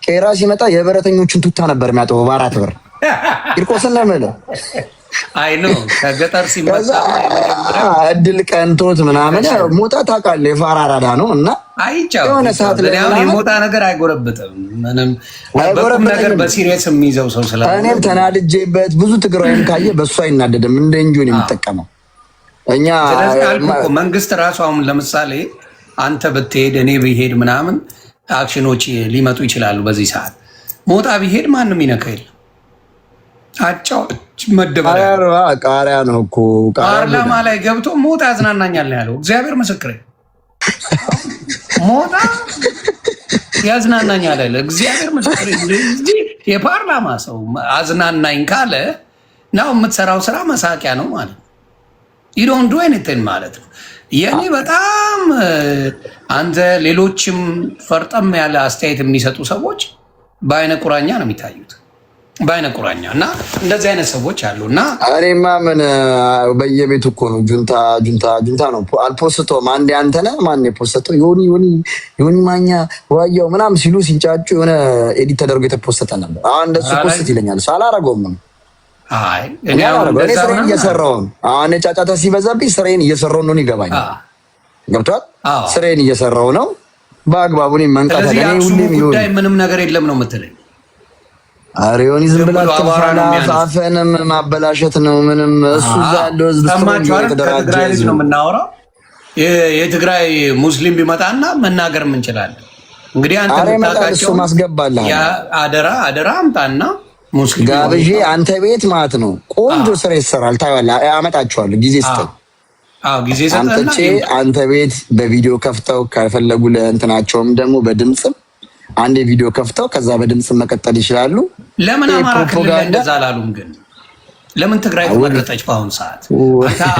B: ቄራ ሲመጣ የበረተኞቹን ቱታ ነበር የሚያጠበው በ4 ብር ቂርቆስን ነው የምልህ።
A: አይ ነው ከገጠር ሲመጣ
B: እድል ቀንቶት ምናምን ሞታ ታውቃለህ? የፋራ አራዳ ነው እና የሆነ ሰዓት ላይ
A: የሞታ ነገር አይጎረብጥም። ምንም በቁም ነገር በሲሪየስ የሚይዘው ሰው ስለ
B: እኔም ተናድጄበት ብዙ ትግራይም ካየ በሱ አይናደድም። እንደ እንጆን የሚጠቀመው እኛ
A: መንግስት ራሱ አሁን ለምሳሌ አንተ ብትሄድ እኔ ብሄድ ምናምን አክሽኖች ሊመጡ ይችላሉ። በዚህ ሰዓት ሞጣ ቢሄድ ማንም ይነካ የለም። አጫዎች መደበሪያ
B: ቃሪያ ነው እኮ
A: ፓርላማ ላይ ገብቶ ሞጣ ያዝናናኛል ያለው እግዚአብሔር ምስክሬ፣ ሞጣ ያዝናናኛል ያለ እግዚአብሔር ምስክሬ። የፓርላማ ሰው አዝናናኝ ካለ ነው የምትሰራው ስራ መሳቂያ ነው ማለት ነው። you don't do anything ማለት ነው። የኔ በጣም አንተ ሌሎችም ፈርጠም ያለ አስተያየት የሚሰጡ ሰዎች በአይነ ቁራኛ ነው የሚታዩት፣ በአይነ ቁራኛ እና እንደዚህ አይነት ሰዎች አሉ። እና
B: እኔማ ምን በየቤቱ እኮ ነው ጁንታ ነው አልፖስተውም። አንዴ አንተነህ ማን የፖስተው ዮኒ ማኛ ዋያው ምናምን ሲሉ ሲንጫጩ የሆነ ኤዲት ተደርጎ የተፖስተተ ነበር። አሁን እንደሱ ፖስት ይለኛል ሳላረገውም ነው።
A: አይ
B: እኔ ስራዬን እየሰራሁ ነው። አሁን ጫጫታ ሲበዛብኝ ስራዬን እየሰራሁ ነው። ይገባኛል፣ ገብቶሃል? ስራዬን እየሰራሁ ነው በአግባቡ። እኔ መንቃት አለኝ። ሁሌም
A: ጉዳይ ምንም ነገር የለም ነው የምትለኝ?
B: ኧረ ዮኒ ዝም ብለህ አፈንም ማበላሸት ነው። ምንም እሱ እዛ ያለው ህዝብ
A: የተደራጀ ነው የምናወራው። የትግራይ ሙስሊም ቢመጣና መናገር እንችላለን። እንግዲህ አንተ
B: የምታውቃቸው
A: ማስገባለህ። አደራ አምጣና ሙስሊም
B: ጋብዤ አንተ ቤት ማለት ነው ቆንጆ ስራ ይሰራል። ታያለህ፣ አመጣቸዋለሁ። ጊዜ ስጠኝ።
A: ጊዜ
B: ሰጠና አንተ ቤት በቪዲዮ ከፍተው ከፈለጉ ለእንትናቸውም ደግሞ በድምጽም አንድ ቪዲዮ ከፍተው ከዛ በድምጽ መቀጠል ይችላሉ።
A: ለምን አማራ ክልል ላይ እንደዛ አላሉም? ግን ለምን ትግራይ ተመረጠች? በአሁኑ ሰዓት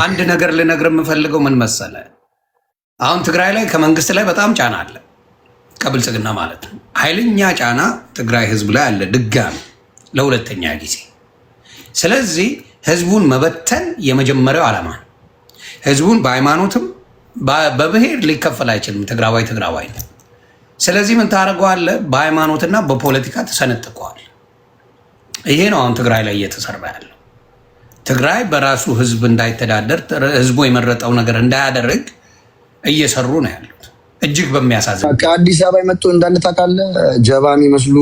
A: አንድ ነገር ልነግርህ የምፈልገው ምን መሰለህ፣ አሁን ትግራይ ላይ ከመንግስት ላይ በጣም ጫና አለ፣ ከብልጽግና ማለት ነው። ኃይለኛ ጫና ትግራይ ህዝብ ላይ አለ፣ ድጋሚ ለሁለተኛ ጊዜ። ስለዚህ ህዝቡን መበተን የመጀመሪያው ዓላማ ነው። ህዝቡን በሃይማኖትም በብሔር ሊከፈል አይችልም። ትግራዋይ ነው። ስለዚህ ምን ታደርገዋለህ? በሃይማኖትና በፖለቲካ ተሰነጥቀዋል። ይሄ ነው አሁን ትግራይ ላይ እየተሰራ ያለው። ትግራይ በራሱ ህዝብ እንዳይተዳደር፣ ህዝቡ የመረጠው ነገር እንዳያደርግ እየሰሩ ነው ያሉት። እጅግ በሚያሳዝን
B: ከአዲስ አበባ የመጡ እንዳለ ታውቃለህ፣ ጀባ የሚመስሉ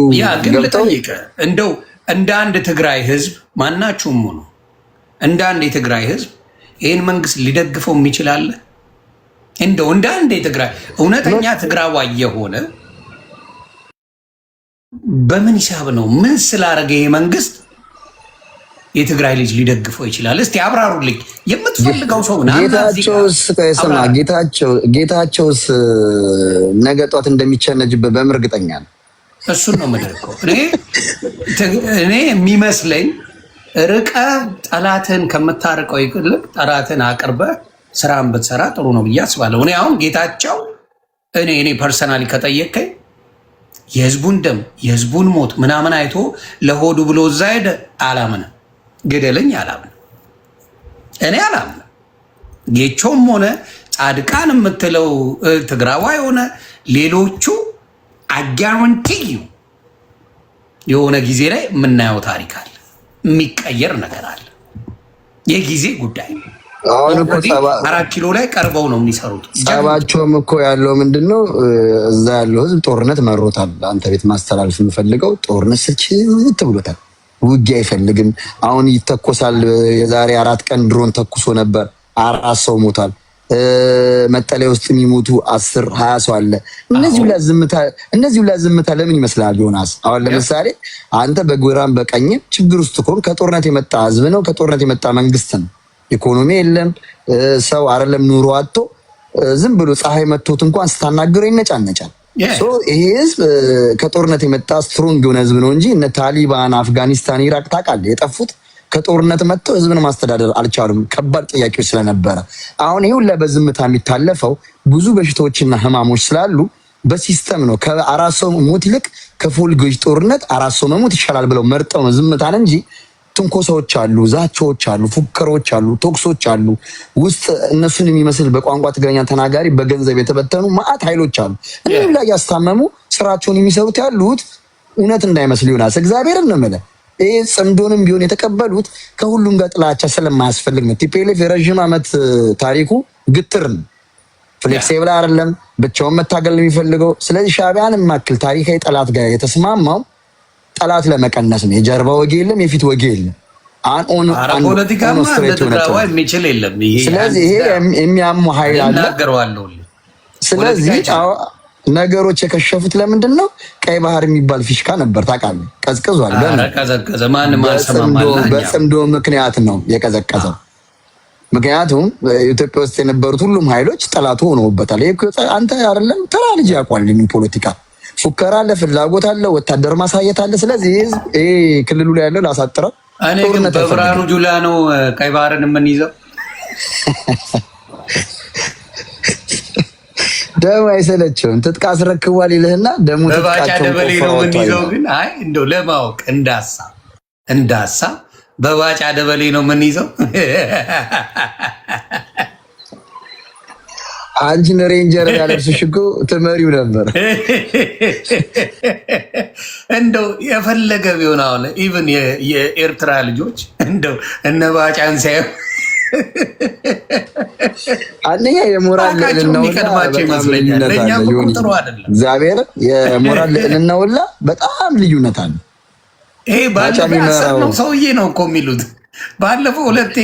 A: ግን ልጠይቅህ፣ እንደው እንደ አንድ ትግራይ ህዝብ ማናችሁም ሆኖ እንደ አንድ የትግራይ ህዝብ ይህን መንግስት ሊደግፈው የሚችላለ? እንደው እንደ አንድ የትግራይ እውነተኛ ትግራዋይ የሆነ በምን ሂሳብ ነው? ምን ስላደረገ ይሄ መንግስት የትግራይ ልጅ ሊደግፈው ይችላል? እስቲ አብራሩልኝ። የምትፈልገው ሰው
B: ጌታቸውስ ነገ ጧት እንደሚቸነጅበት በምን እርግጠኛ ነው?
A: እሱን ነው የምልህ። እኔ የሚመስለኝ ርቀህ ጠላትን ከምታርቀው ይልቅ ጠላትን አቅርበህ ስራን ብትሰራ ጥሩ ነው ብዬ አስባለሁ። እኔ አሁን ጌታቸው እኔ ፐርሰናሊ ከጠየቀኝ የህዝቡን ደም የህዝቡን ሞት ምናምን አይቶ ለሆዱ ብሎ እዛ ሄደ አላምንም። ግደለኝ አላምንም። እኔ አላምንም። ጌቾም ሆነ ጻድቃን የምትለው ትግራዋይ ሆነ ሌሎቹ አጋራንቲዩ የሆነ ጊዜ ላይ የምናየው ታሪክ አለ፣ የሚቀየር ነገር አለ። የጊዜ ጉዳይ ነው።
B: አሁን እኮ
A: 4 ኪሎ ላይ ቀርበው ነው የሚሰሩት።
B: ጸባቸውም እኮ ያለው ምንድነው? እዛ ያለው ህዝብ ጦርነት መሮታል። አንተ ቤት ማስተላለፍ የምፈልገው ጦርነት ስልችት ብሎታል። ውጊያ አይፈልግም። አሁን ይተኮሳል። የዛሬ 4 ቀን ድሮን ተኩሶ ነበር፣ 4 ሰው ሞቷል። መጠለያ ውስጥ የሚሞቱ 10-20 ሰው አለ። እነዚህ ሁላ ዝምታ ለምን ይመስላል ዮናስ? አሁን ለምሳሌ አንተ በግራም በቀኝም ችግር ውስጥ እኮ ከጦርነት የመጣ ህዝብ ነው፣ ከጦርነት የመጣ መንግስት ነው። ኢኮኖሚ የለም፣ ሰው አይደለም ኑሮ አጥቶ ዝም ብሎ ፀሐይ መጥቶት እንኳን ስታናገረው ይነጫነጫል። ይሄ ህዝብ ከጦርነት የመጣ ስትሮንግ የሆነ ህዝብ ነው እንጂ እነ ታሊባን፣ አፍጋኒስታን፣ ኢራቅ ታውቃለህ የጠፉት ከጦርነት መጥተው ህዝብን ማስተዳደር አልቻሉም። ከባድ ጥያቄዎች ስለነበረ አሁን ይሄ ሁላ በዝምታ የሚታለፈው ብዙ በሽታዎችና ህማሞች ስላሉ በሲስተም ነው። ከ4 ሰው ሞት ይልቅ ከፎልጎጅ ጦርነት 4 ሰው መሞት ይሻላል ብለው መርጠው ነው ዝምታን እንጂ ትንኮሳዎች አሉ፣ ዛቻዎች አሉ፣ ፉከሮች አሉ፣ ቶክሶች አሉ። ውስጥ እነሱን የሚመስል በቋንቋ ትግረኛ ተናጋሪ በገንዘብ የተበተኑ ማአት ኃይሎች አሉ። እነዚህ ላይ ያስታመሙ ስራቸውን የሚሰሩት ያሉት እውነት እንዳይመስል ይሆናል። እግዚአብሔርን ነው የምልህ። ይሄ ጽምዶንም ቢሆን የተቀበሉት ከሁሉም ጋር ጥላቻ ስለማያስፈልግ ነው። ቲፒኤልኤፍ የረዥም ዓመት ታሪኩ ግትር ነው። ፍሌክሲብል አይደለም፣ ብቻውን መታገል የሚፈልገው። ስለዚህ ሻዕቢያን የማክል ታሪካዊ ጠላት ጋር የተስማማው ጠላት ለመቀነስ ነው። የጀርባ ወጌ የለም፣ የፊት ወጌ የለም።
A: የሚችል የለም።
B: ስለዚህ ይሄ የሚያሙ ኃይል አለ። ስለዚህ ነገሮች የከሸፉት ለምንድን ነው? ቀይ ባህር የሚባል ፊሽካ ነበር ታውቃለህ፣ ቀዝቅዟል። በጽምዶ ምክንያት ነው የቀዘቀዘው። ምክንያቱም ኢትዮጵያ ውስጥ የነበሩት ሁሉም ኃይሎች ጠላቱ ሆነውበታል። አንተ አይደለም ተራ ልጅ ያውቋል። ፖለቲካ ፉከራ አለ፣ ፍላጎት አለ፣ ወታደር ማሳየት አለ። ስለዚህ ይሄ ክልሉ ላይ ያለው ላሳጥረው።
A: እኔ ግን በብርሃኑ ጁላ ነው ቀይ ባህርን የምንይዘው። ደም አይሰለችውም። ትጥቅ አስረክቧል ይልህና ደሙ በባጫ ደበሌ ነው የምንይዘው። ግን አይ እንደው ለማወቅ እንዳሳ በባጫ ደበሌ ነው የምንይዘው።
B: አንቺን ሬንጀር ያለብስሽ እኮ ትመሪው ነበር።
A: እንደው የፈለገ ቢሆን አሁን ኢቭን የኤርትራ ልጆች እንደው እነ ባጫን ሳይሆን
B: አንደኛ የሞራል
A: ልዕልናቸው ይመስለኛል። ለእኛም ጥሩ አይደለም።
B: እግዚአብሔር የሞራል ልዕልናውላ በጣም ልዩነት አለ።
A: ይሄ ባለፈው ያሰርነው ሰውዬ ነው እኮ የሚሉት። ባለፈው 2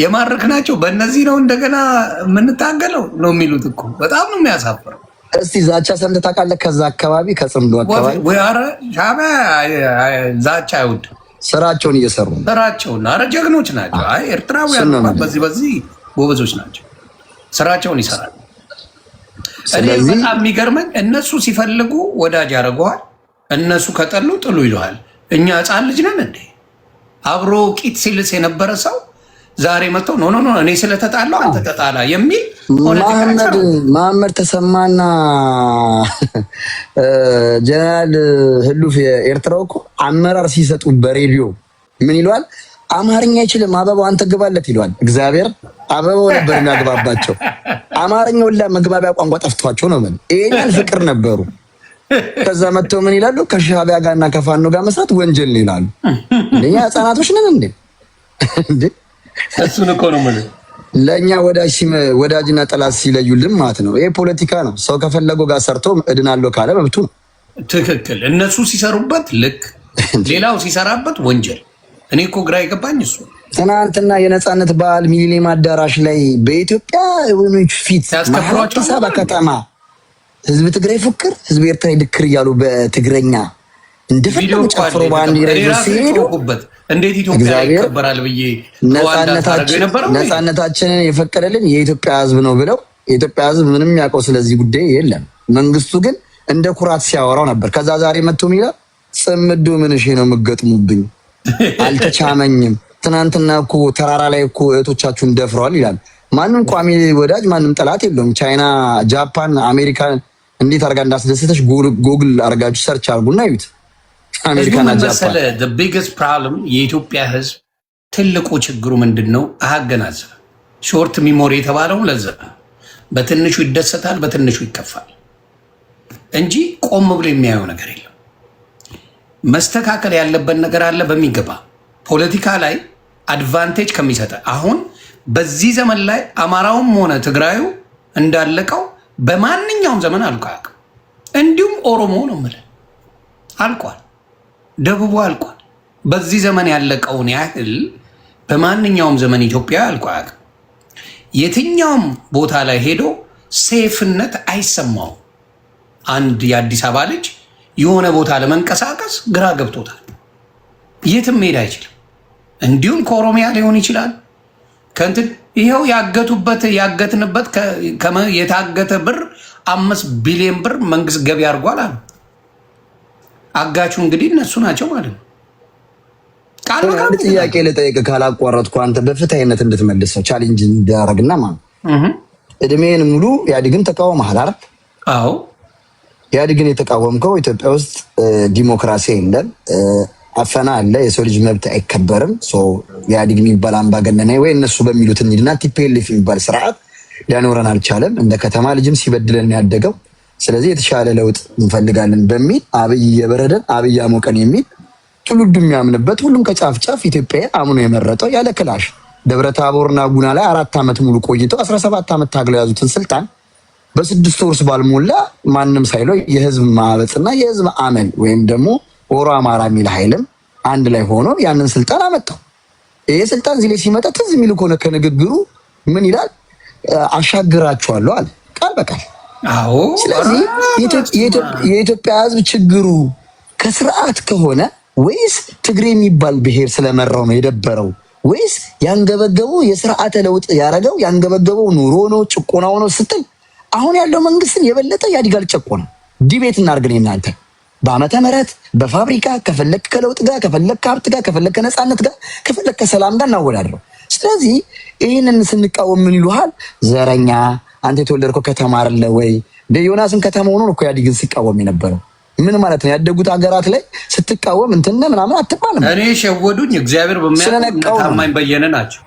A: የማረክናቸው በእነዚህ ነው እንደገና የምንታገለው ነው የሚሉት እኮ። በጣም ነው የሚያሳፍረው።
B: እስቲ ዛቻ ሰምተህ ታውቃለህ? ከዛ አካባቢ ከጽምዶ አካባቢ
A: ሻዕቢያ ዛቻ አይወድም።
B: ስራቸውን እየሰሩ ነው።
A: ስራቸውን አረ ጀግኖች ናቸው። አይ ኤርትራውያን በዚህ ጎበዞች ናቸው። ስራቸውን ይሰራሉ። ስለዚህ በጣም የሚገርመኝ እነሱ ሲፈልጉ ወዳጅ ያደርገዋል፣ እነሱ ከጠሉ ጥሉ ይለዋል። እኛ ህፃን ልጅ ነን እንዴ? አብሮ ቂጥ ሲልስ የነበረ ሰው ዛሬ መጥተው ኖ እኔ ስለተጣላው አንተ ተጣላ የሚል
B: መሐመድ ተሰማና ጀነራል ህሉፍ የኤርትራው እኮ አመራር ሲሰጡ በሬዲዮ ምን ይለዋል? አማርኛ አይችልም አበባው አንተ ግባለት ይለዋል። እግዚአብሔር አበባው ነበር የሚያግባባቸው። አማርኛው ሁላ መግባቢያ ቋንቋ ጠፍቷቸው ነው። ምን ይሄን ፍቅር ነበሩ። ከዛ መጥተው ምን ይላሉ? ከሻዕቢያ ጋርና ከፋኖ ጋር መስራት ወንጀል ይላሉ። እኛ ህፃናቶች ነን እንዴ?
A: እሱን እኮ ነው ማለት
B: ለእኛ ወዳጅና ጠላት ሲለዩልን ማለት ነው። ይሄ ፖለቲካ ነው። ሰው ከፈለገው ጋር ሰርቶ እድናለሁ ካለ መብቱ ነው።
A: ትክክል። እነሱ ሲሰሩበት ልክ፣ ሌላው ሲሰራበት ወንጀል። እኔ እኮ ግራ የገባኝ እሱ
B: ትናንትና የነፃነት በዓል ሚሊኒየም አዳራሽ ላይ በኢትዮጵያ ፊት አዲስ አበባ ከተማ ህዝብ ትግራይ ፉክር፣ ህዝብ ኤርትራ ድክር እያሉ በትግረኛ እንደፈለጉ ጨፍሮ ባንድ ይረዱ ሲሄዱ
A: እንዴት ኢትዮጵያ ይከበራል ብዬ
B: ነፃነታችንን የፈቀደልን የኢትዮጵያ ህዝብ ነው ብለው የኢትዮጵያ ህዝብ ምንም ያውቀው ስለዚህ ጉዳይ የለም። መንግስቱ ግን እንደ ኩራት ሲያወራው ነበር። ከዛ ዛሬ መጥቶ ሚላ ጽምዱ ምን እሺ ነው የምገጥሙብኝ አልተቻመኝም። ትናንትና እኮ ተራራ ላይ እኮ እህቶቻችሁን ደፍረዋል ይላል። ማንም ቋሚ ወዳጅ ማንም ጠላት የለውም። ቻይና፣ ጃፓን፣ አሜሪካ እንዴት አርጋ እንዳስደሰተች ጎግል አርጋችሁ ሰርች አርጉና እዩት። አሜሪካና ጃፓን
A: the biggest problem የኢትዮጵያ ህዝብ ትልቁ ችግሩ ምንድነው? አገናዘበ ሾርት ሚሞሪ የተባለው ለዛ በትንሹ ይደሰታል፣ በትንሹ ይከፋል እንጂ ቆም ብሎ የሚያየው ነገር የለም። መስተካከል ያለበት ነገር አለ በሚገባ ፖለቲካ ላይ አድቫንቴጅ ከሚሰጠ አሁን በዚህ ዘመን ላይ አማራውም ሆነ ትግራዩ እንዳለቀው በማንኛውም ዘመን አልቆ አያውቅም። እንዲሁም ኦሮሞ ነው የምልህ አልቋል፣ ደቡቡ አልቋል። በዚህ ዘመን ያለቀውን ያህል በማንኛውም ዘመን ኢትዮጵያ አልቆ አያውቅም። የትኛውም ቦታ ላይ ሄዶ ሴፍነት አይሰማውም። አንድ የአዲስ አበባ ልጅ የሆነ ቦታ ለመንቀሳቀስ ግራ ገብቶታል። የትም መሄድ አይችልም። እንዲሁም ከኦሮሚያ ሊሆን ይችላል ከእንትን ይኸው ያገትንበት የታገተ ብር 5 ቢሊዮን ብር መንግስት ገቢ አድርጓል አሉ። አጋቹ እንግዲህ እነሱ ናቸው ማለት ነው።
B: አንድ ጥያቄ ልጠይቅ ካላቋረጥኩ አንተ በፍትሃዊነት እንድትመልሰው ቻሌንጅ እንዳደረግና ማለት እድሜን ሙሉ ኢህአዴግን ተቃውመሃል አይደል?
A: አዎ።
B: ኢህአዴግን የተቃወምከው ኢትዮጵያ ውስጥ ዲሞክራሲ የለም፣ አፈና አለ፣ የሰው ልጅ መብት አይከበርም። ኢህአዴግ የሚባል አምባገነናዊ ወይ እነሱ በሚሉት እንሂድና ቲፒኤልኤፍ የሚባል ስርዓት ሊያኖረን አልቻለም። እንደ ከተማ ልጅም ሲበድለን ያደገው። ስለዚህ የተሻለ ለውጥ እንፈልጋለን በሚል አብይ የበረደን አብይ አሞቀን የሚል ትውልዱ የሚያምንበት ሁሉም ከጫፍ ጫፍ ኢትዮጵያ አምኖ የመረጠው ያለ ክላሽ ደብረ ታቦርና ጉና ላይ 4 ዓመት ሙሉ ቆይተው 17 ዓመት ታግለው ያዙትን ስልጣን በ6 ወር ባልሞላ ማንም ሳይለው የህዝብ ማዕበጽና የህዝብ አመል ወይም ደግሞ ኦሮ አማራ የሚል ኃይልም አንድ ላይ ሆኖ ያንን ስልጣን አመጣው። ይሄ ስልጣን እዚህ ላይ ሲመጣ ትዝ የሚል ከሆነ ከንግግሩ ምን ይላል? አሻግራችኋለሁ አለ ቃል በቃል።
A: አዎ።
B: ስለዚህ የኢትዮጵያ ህዝብ ችግሩ ከስርዓት ከሆነ ወይስ ትግሬ የሚባል ብሔር ስለመራው ነው የደበረው? ወይስ ያንገበገበው የስርዓተ ለውጥ ያረገው ያንገበገበው ኑሮ ነው ጭቆናው ነው ስትል አሁን ያለው መንግስትን የበለጠ ያድጋል ጨቆና። ዲቤት እናርግን እናንተ በአመተ ምህረት በፋብሪካ ከፈለክ ከለውጥ ጋር ከፈለክ ከሀብት ጋር ከፈለክ ከነጻነት ጋር ከፈለክ ከሰላም ጋር እናወዳድረው። ስለዚህ ይህንን ስንቃወም ምን ይሉሃል? ዘረኛ አንተ የተወለድከው ከተማ አይደለ ወይ? ዮናስን ከተማ ሆኖ እኮ ኢህአዴግን ሲቃወም የነበረው ምን ማለት ነው? ያደጉት ሀገራት ላይ ስትቃወም እንትን ምናምን አትባልም።
A: እኔ ሸወዱኝ እግዚአብሔር በሚያውቀው ታማኝ በየነ ናቸው።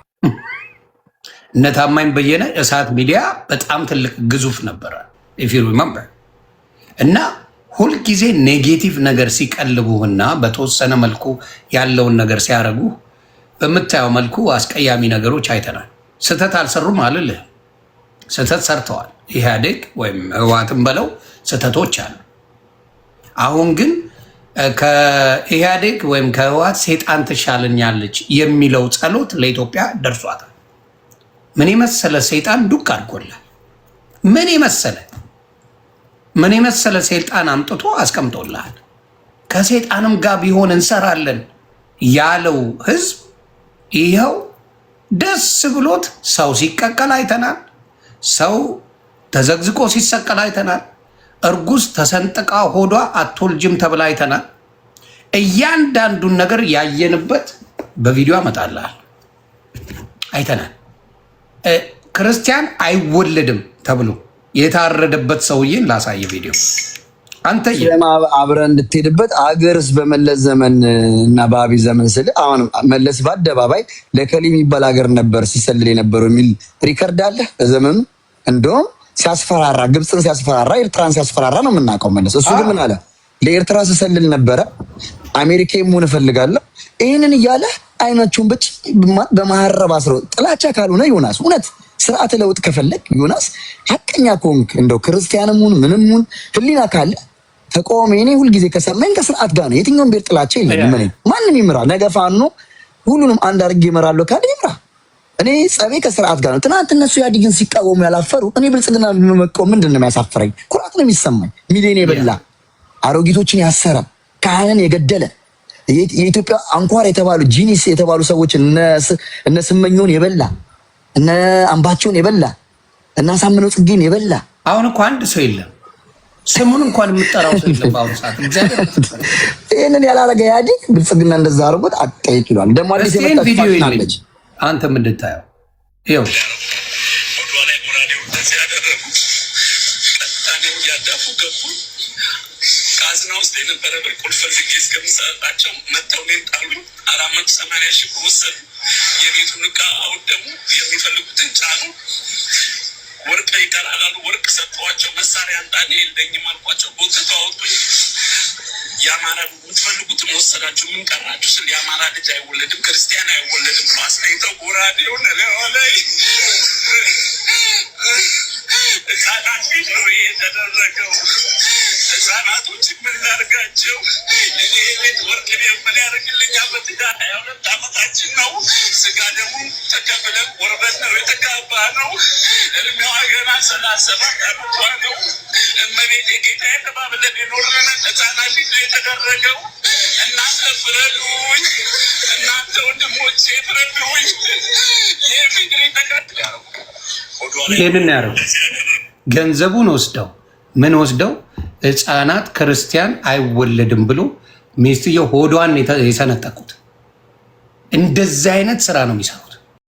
A: እነ ታማኝ በየነ እሳት ሚዲያ በጣም ትልቅ ግዙፍ ነበረ if you remember እና ሁልጊዜ ኔጌቲቭ ነገር ሲቀልቡህና በተወሰነ መልኩ ያለውን ነገር ሲያረጉ በምታየው መልኩ አስቀያሚ ነገሮች አይተናል። ስህተት አልሰሩም አልልህ፣ ስህተት ሰርተዋል። ኢህአዴግ ወይም ህወሓትን በለው ስህተቶች አሉ። አሁን ግን ከኢህአዴግ ወይም ከህወሓት ሴጣን ትሻለኛለች የሚለው ጸሎት ለኢትዮጵያ ደርሷታል። ምን የመሰለ ሴጣን ዱቅ አድርጎላል። ምን የመሰለ ሴጣን አምጥቶ አስቀምጦልሃል። ከሴጣንም ጋር ቢሆን እንሰራለን ያለው ህዝብ ይኸው ደስ ብሎት ሰው ሲቀቀል አይተናል። ሰው ተዘግዝቆ ሲሰቀል አይተናል። እርጉዝ ተሰንጥቃ ሆዷ አትወልጅም ተብላ አይተናል። እያንዳንዱን ነገር ያየንበት በቪዲዮ አመጣልሃል አይተናል። ክርስቲያን አይወለድም ተብሎ የታረደበት ሰውዬን ላሳየ ቪዲዮ አንተ
B: አብረን እንድትሄድበት አገርስ በመለስ ዘመን እና በአብይ ዘመን ስል አሁን መለስ በአደባባይ ለከሊ የሚባል ሀገር ነበር ሲሰልል የነበረው የሚል ሪከርድ አለ በዘመኑ። እንደውም ሲያስፈራራ ግብፅን ሲያስፈራራ ኤርትራን ሲያስፈራራ ነው የምናውቀው መለስ። እሱ ግን ምን አለ? ለኤርትራ ስሰልል ነበረ አሜሪካ መሆን እፈልጋለሁ። ይህንን እያለ አይናቸውን በማረብ አስረው ጥላቻ ካልሆነ ዮናስ እውነት ስርዓት ለውጥ ከፈለግ ዮናስ ሀቀኛ ከሆንክ እንደው ክርስቲያንም ሁን ምንም ሁን ህሊና ካለ ተቃውሞ እኔ ሁልጊዜ ከሰማኝ ከስርዓት ጋር ነው። የትኛውም ብሔር ጥላቻ የለም። ማንም ይምራ ነገ ፋኖ ሁሉንም አንድ አድርጌ እመራለሁ ካለ ይምራ። እኔ ጸቤ ከስርዓት ጋር ነው። ትናንት እነሱ ኢህአዴግን ሲቃወሙ ያላፈሩ እኔ ብልጽግና በመቃወም ምንድን ነው የሚያሳፍረኝ? ኩራት ነው የሚሰማኝ። ሚሊዮን የበላ አሮጊቶችን ያሰረ ካህንን የገደለ የኢትዮጵያ አንኳር የተባሉ ጂኒስ የተባሉ ሰዎች እነ ስመኞን የበላ እነ አምባቸውን የበላ እና ሳምነው ጽጌን የበላ
A: አሁን እኮ አንድ ሰው የለም። ስሙን እንኳን የምጠራው ሰው የለም በአሁኑ ሰዓት። እግዚአብሔር
B: ይህንን ያላረገ ኢህአዴግ ብልጽግና እንደዛ አድርጎት አጠይቅ ይሏል። ደግሞ አዲስ የመጣች ፋሽን አለች።
A: አንተ ምንድታየው ይኸው
C: ካዝና ውስጥ የነበረ ብር ቁልፍ ፈልጌ እስከምሰጣቸው መተው እኔን ጣሉኝ። 480 ሺህ ብር ወሰዱ። የቤቱን ዕቃ አወደሙ። የሚፈልጉትን ጫኑ። ወርቅ ይቀራላሉ። ወርቅ ሰጠኋቸው። መሳሪያ አንጣኔ የለኝም አልኳቸው። ቦትቶ አወጡኝ። የአማራ የምትፈልጉትን ወሰዳችሁ። ምን ቀራችሁ ስል የአማራ ልጅ አይወለድም ክርስቲያን አይወለድም ብሎ አስለኝተው ጎራዴውን ላይ ህጻናት ፊት ነው የተደረገው። ህጻናቶች ምን ላድርጋቸው? እኔ ቤት ወርቅ ምን ያደርግልኛል? በትዳር 22 ዓመታችን ነው። ስጋ ደግሞ ተቀብለን ቆርበን ነው የተጋባ ነው። እድሜዋ ገና 37 ዓመቷ ነው። እመቤቴ ጌታ የተባብለን የኖርነን ህጻናት ፊት ነው የተደረገው። እናንተ ፍረዱኝ፣ እናንተ ወንድሞቼ ፍረዱኝ። ይህ ፊግሪ ተቀጥያ ነው።
A: ይህንን ያደረጉ ገንዘቡን ወስደው ምን ወስደው ህፃናት ክርስቲያን አይወለድም ብሎ ሚስትየው ሆዷን የሰነጠቁት። እንደዚህ አይነት ስራ ነው የሚሰሩ።